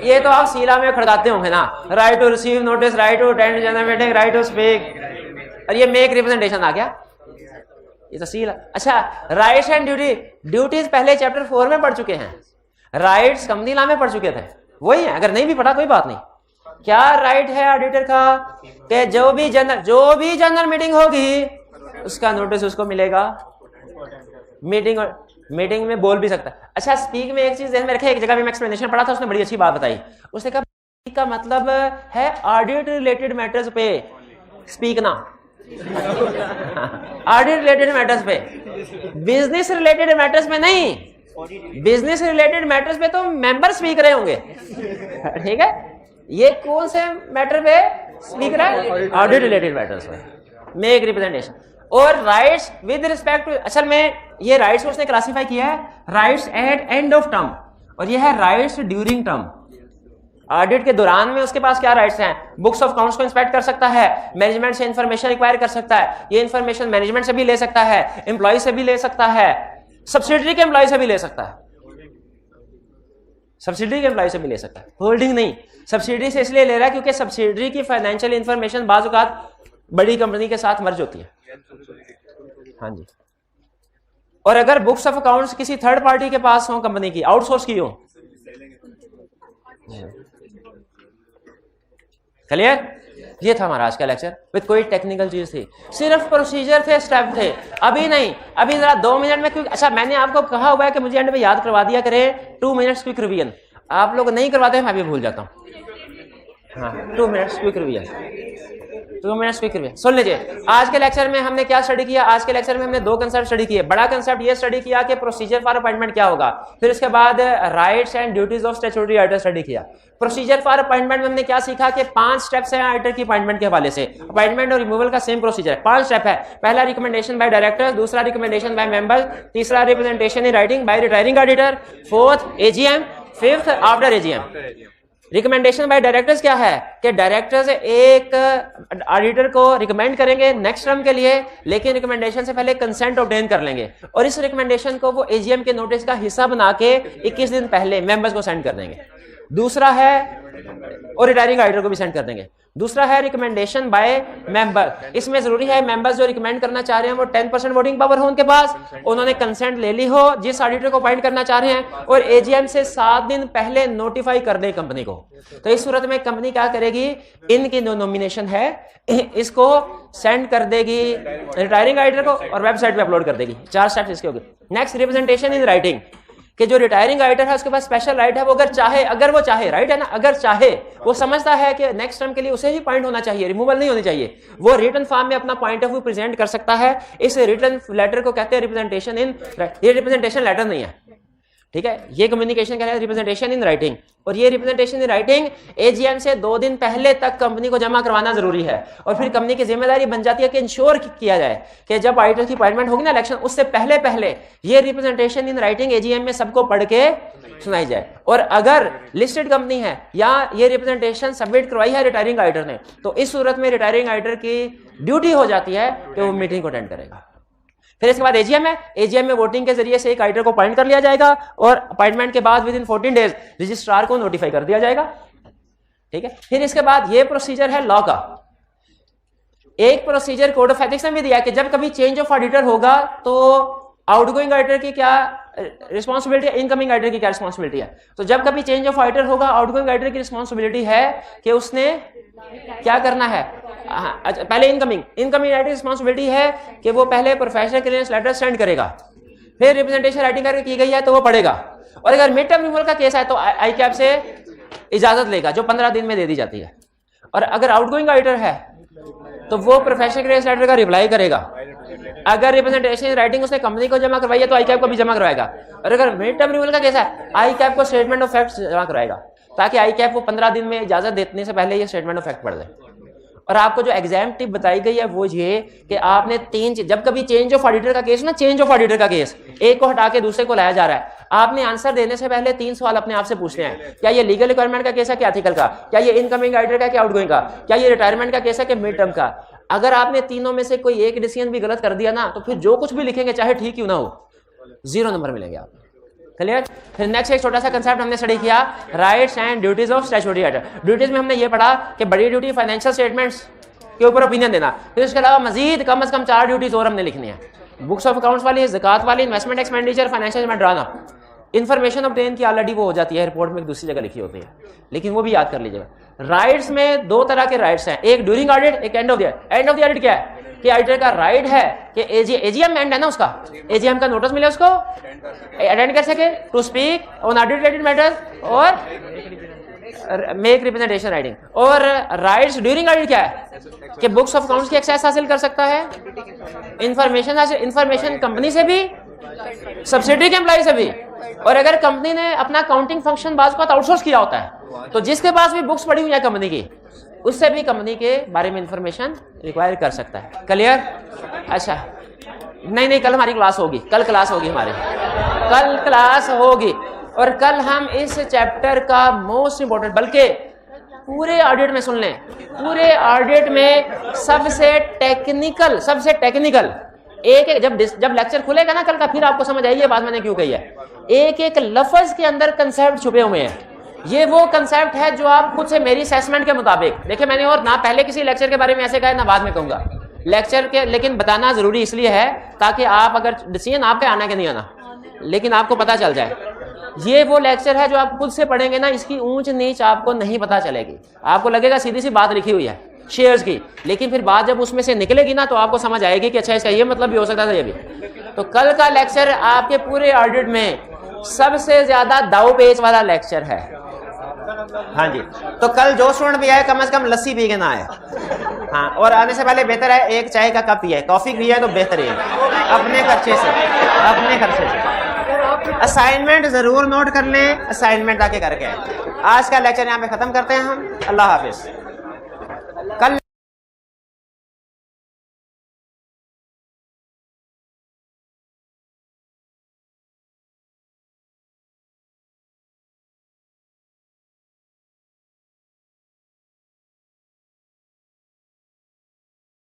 S1: ये तो आप सीला में खड़काते होंगे ना, right to receive notice, right to attend general meeting, right to speak, और ये मेक रिप्रेजेंटेशन आ गया, ये तो सीला। अच्छा, राइट्स एंड ड्यूटी, ड्यूटीज पहले चैप्टर 4 में पढ़ चुके हैं, राइट्स कंपनी लॉ में पढ़ चुके थे, वही है, अगर नहीं भी पढ़ा कोई बात नहीं। क्या राइट है ऑडिटर का कि जो भी जनरल मीटिंग होगी उसका नोटिस उसको मिलेगा, मीटिंग में बोल भी सकता है। अच्छा, स्पीक में एक चीज ध्यान में रखें, एक जगह भी मैं एक्सप्लेनेशन पढ़ा था, उसने बड़ी अच्छी बात बताई। उसने कहा स्पीक का मतलब है ऑडिट रिलेटेड मैटर्स पे स्पीक ना, ऑडिट रिलेटेड मैटर्स पे, बिजनेस रिलेटेड मैटर्स पे नहीं। बिजनेस रिलेटेड मैटर्स पे तो मेंबर स्पीक रहे होंगे, ठीक है। ये कौन से मैटर पे स्पीक रहा है? ऑडिट रिलेटेड मैटर्स पे, मेक रिप्रेजेंटेशन। और राइट्स विद रिस्पेक्ट टू, असल में ये राइट्स उसने क्लासिफाई किया है, rights at end of term, और ये है राइट्स ड्यूरिंग टर्म। ऑडिट के दौरान में उसके पास क्या राइट्स हैं? बुक्स ऑफ अकाउंट्स को इंस्पेक्ट कर सकता है, मैनेजमेंट से इंफॉर्मेशन रिक्वायर कर सकता है, ये इंफॉर्मेशन मैनेजमेंट से भी ले सकता है, एम्प्लॉय से भी ले सकता है, सब्सिडरी के एम्प्लॉय से भी ले सकता है, सब्सिडरी के एम्प्लॉय से भी ले सकता है, होल्डिंग नहीं। सब्सिडरी से इसलिए ले रहा है क्योंकि सब्सिडरी की फाइनेंशियल इंफॉर्मेशन बाज़ औक़ात बड़ी कंपनी के साथ मर्ज होती है। हाँ जी, और अगर बुक्स ऑफ अकाउंट्स किसी थर्ड पार्टी के पास हो, कंपनी की आउटसोर्स की हो, क्लियर। ये था हमारा आज का लेक्चर, विद कोई टेक्निकल चीज थी, सिर्फ प्रोसीजर थे, स्टेप थे, अभी नहीं। अभी जरा 2 मिनट में क्विक, अच्छा मैंने आपको कहा हुआ है कि मुझे एंड में याद करवा दिया करें 2 मिनट्स क्विक रिवीजन, आप लोग नहीं करवाते, मैं भी भूल जाता हूँ। हाँ, 2 minutes quick revision, 2 minutes quick revision सुन लीजिए। आज के लेक्चर में हमने क्या स्टडी किया? आज के लेक्चर में हमने 2 कंसेप्ट स्टडी किए। बड़ा कंसेप्ट ये स्टडी किया कि प्रोसीजर फॉर अपॉइंटमेंट क्या होगा, फिर उसके बाद rights and duties of statutory auditor study किया। प्रोसीजर फॉर अपॉइंटमेंट में हमने क्या सीखा कि 5 स्टेप्स हैं ऑडिटर की अपॉइंटमेंट के हवाले से। अपॉइंटमेंट और रिमूवल का सेम प्रोसीजर है, 5 स्टेप है। पहला रिकमेंडेशन बाय डायरेक्टर, दूसरा रिकमेंडेशन बाय मेंबर, तीसरा representation in writing by retiring auditor, fourth AGM, fifth after AGM. Recommendation by directors क्या है कि डायरेक्टर्स एक ऑडिटर को रिकमेंड करेंगे नेक्स्ट टर्म के लिए, लेकिन रिकमेंडेशन से पहले कंसेंट ऑब्टेन कर लेंगे और इस रिकमेंडेशन को वो एजीएम के नोटिस का हिस्सा बना के 21 दिन पहले मेंबर्स को सेंड कर देंगे। दूसरा है, और रिटायरिंग ऑडिटर को भी सेंड कर देंगे। दूसरा है रिकमेंडेशन बाय मेंबर, इसमें जरूरी है मेंबर्स जो रिकमेंड करना चाह रहे हैं वो 10% वोटिंग पावर हो उनके पास, उन्होंने कंसेंट ले ली हो जिस ऑडिटर को अपॉइंट करना चाह रहे हैं, और एजीएम से 7 दिन पहले नोटिफाई कर दे कंपनी को। तो इस सूरत में कंपनी क्या करेगी, इनकी जो नॉमिनेशन है इसको सेंड कर देगी रिटायरिंग ऑडिटर को और वेबसाइट पे अपलोड कर देगी। 4 स्टेप्स इसके होंगे। नेक्स्ट, रिप्रेजेंटेशन इन राइटिंग, कि जो रिटायरिंग ऑडिटर है उसके पास स्पेशल राइट है, वो अगर वो चाहे राइट है ना, अगर चाहे वो समझता है कि नेक्स्ट टर्म के लिए उसे ही पॉइंट होना चाहिए, रिमूवल नहीं होनी चाहिए, वो रिटन फॉर्म में अपना पॉइंट ऑफ व्यू प्रेजेंट कर सकता है। इस रिटन लेटर को कहते हैं रिप्रेजेंटेशन इन, ये रिप्रेजेंटेशन लेटर नहीं है, ठीक है, ये कम्युनिकेशन का है रिप्रेजेंटेशन इन राइटिंग। और ये रिप्रेजेंटेशन इन राइटिंग एजीएम से 2 दिन पहले तक कंपनी को जमा करवाना जरूरी है। और फिर कंपनी की जिम्मेदारी बन जाती है कि इंश्योर किया जाए कि जब ऑडिटर की अपॉइंटमेंट होगी ना इलेक्शन, उससे पहले पहले ये रिप्रेजेंटेशन इन राइटिंग एजीएम में सबको पढ़ के सुनाई जाए। और अगर लिस्टेड कंपनी है या ये रिप्रेजेंटेशन सबमिट करवाई है रिटायरिंग ऑडिटर ने, तो इस सूरत में रिटायरिंग ऑडिटर की ड्यूटी हो जाती है कि वो मीटिंग को अटेंड करेगा। फिर इसके बाद एजीएम है, एजीएम में वोटिंग के जरिए से एक ऑडिटर को अपॉइंट कर लिया जाएगा और अपॉइंटमेंट के बाद विद इन 14 डेज रजिस्ट्रार को नोटिफाई कर दिया जाएगा। ठीक है, फिर इसके बाद ये प्रोसीजर है लॉ का। एक प्रोसीजर कोड ऑफ एथिक्स में भी दिया है कि जब कभी चेंज ऑफ ऑडिटर होगा तो आउटगोइंग ऑडिटर की क्या रिस्पॉन्सिबिलिटी है, इनकमिंग ऑडिटर की क्या रिस्पॉन्सिबिलिटी है। तो जब कभी चेंज ऑफ ऑडिटर होगा, आउटगोइंग ऑडिटर की रिस्पॉन्सिबिलिटी है कि उसने क्या करना है। अच्छा, पहले इनकमिंग ऑडिटर की रिस्पॉन्सिबिलिटी है कि वो पहले प्रोफेशनल क्लियरेंस लेटर सेंड करेगा, फिर रिप्रेजेंटेशन राइटिंग करके की गई है तो वो पढ़ेगा। और अगर मिड टर्म रिमूवल का केस है तो आई कैप से इजाजत लेगा जो 15 दिन में दे दी जाती है। और अगर आउटगोइंग ऑडिटर है तो वो प्रोफेशनल क्लियरेंस लेटर का रिप्लाई करेगा। अगर रिप्रेजेंटेशन राइटिंग उसने कंपनी को जमा करवाई है तो आई कैप को भी जमा करवाएगा। और अगर मिड टर्म रिमूवल का केस है, आई कैप को स्टेटमेंट ऑफ फैक्ट जमा करवाएगा ताकि आई कैप को 15 दिन में इजाजत देने से पहले ये स्टेटमेंट ऑफ फैक्ट पढ़ दे। और आपको जो एग्जाम टिप बताई गई है वो ये कि आपने जब कभी चेंज ऑफ ऑडिटर का केस ना, चेंज ऑफ ऑडिटर का केस एक को हटा के दूसरे को लाया जा रहा है, आपने आंसर देने से पहले 3 सवाल अपने आप से पूछने हैं। क्या ये लीगल रिक्वायरमेंट का केस है, क्या एथिकल का, क्या ये इनकमिंग ऑडिटर का, क्या आउटगोइंग का, क्या ये रिटायरमेंट का केस है कि मिड टर्म का। अगर आपने तीनों में से कोई एक डिसीजन भी गलत कर दिया ना तो फिर जो कुछ भी लिखेंगे चाहे ठीक क्यों ना हो, 0 नंबर मिलेंगे आपको। क्लियर। फिर नेक्स्ट एक छोटा सा कंसेप्ट हमने स्टडी किया, rights and duties of statutory auditor. Duties में हमने ये पढ़ा कि बड़ी ड्यूटी फाइनेंशियल स्टेटमेंट्स के ऊपर ओपिनियन देना। फिर उसके अलावा मजीद कम से कम 4 ड्यूटीज और हमने लिखनी है, बुक्स ऑफ अकाउंट्स वाली, ज़कात वाली, इन्वेस्टमेंट एक्सपेंडिचर, फाइनेंशियल में ड्राना। इन्फॉर्मेशन ऑब्टेन की ऑलरेडी वो हो जाती है, रिपोर्ट में एक दूसरी जगह लिखी होती है, लेकिन वो भी याद कर लीजिएगा। राइट्स में 2 तरह के राइट्स हैं, एक ड्यूरिंग ऑडिट, एक and of the audit. And of the audit क्या है कि ऑडिटर का राइट है कि एजीएम एंड है ना उसका, एजीएम का नोटिस मिले उसको अटेंड कर सके to speak on audit related matters और मेक रिप्रेजेंटेशन राइटिंग। और राइट्स ड्यूरिंग ऑडिट क्या है कि बुक्स ऑफ अकाउंट्स की एक्सेस हासिल कर सकता है, इंफॉर्मेशन कंपनी से भी, सब्सिडी के एम्प्लॉय से भी। और अगर कंपनी ने अपना अकाउंटिंग फंक्शन बाज को आउटसोर्स किया होता है तो जिसके पास भी बुक्स पड़ी हुई है कंपनी की, उससे भी कंपनी के बारे में इंफॉर्मेशन रिक्वायर कर सकता है। क्लियर। अच्छा, नहीं कल हमारी क्लास होगी, कल क्लास होगी हमारी, कल क्लास होगी। और कल हम इस चैप्टर का मोस्ट इंपॉर्टेंट, बल्कि पूरे ऑडिट में सुन लें, पूरे ऑडिट में सबसे टेक्निकल एक जब लेक्चर खुलेगा ना कल का, फिर आपको समझ आएगी ये बात मैंने क्यों कही है। एक लफ्ज के अंदर कंसेप्ट छुपे हुए हैं। ये वो कंसेप्ट है जो आप खुद से मेरी असेसमेंट के मुताबिक देखिए, मैंने और ना पहले किसी लेक्चर के बारे में ऐसे कहा ना बाद में कहूंगा लेक्चर के, लेकिन बताना जरूरी इसलिए है ताकि आप अगर डिसीजन आपके आना के नहीं आना, लेकिन आपको पता चल जाए। ये वो लेक्चर है जो आप खुद से पढ़ेंगे ना, इसकी ऊंच नीच आपको नहीं पता चलेगी। आपको लगेगा सीधी सी बात लिखी हुई है शेयर्स की, लेकिन फिर बात जब उसमें से निकलेगी ना तो आपको समझ आएगी कि अच्छा इसका ये मतलब भी हो सकता था ये भी। तो कल का लेक्चर आपके पूरे ऑडिट में सबसे ज्यादा दाव पेच वाला लेक्चर है। हाँ जी, तो कल जो स्टूडेंट भी आए कम से कम लस्सी पी के ना आए। हाँ, और आने से पहले बेहतर है एक चाय का कप पिए, कॉफी पिए तो बेहतर है अपने खर्चे से। असाइनमेंट जरूर नोट कर लें, असाइनमेंट आके करके। आज का लेक्चर यहाँ पे खत्म करते हैं हम। अल्लाह हाफिज। कल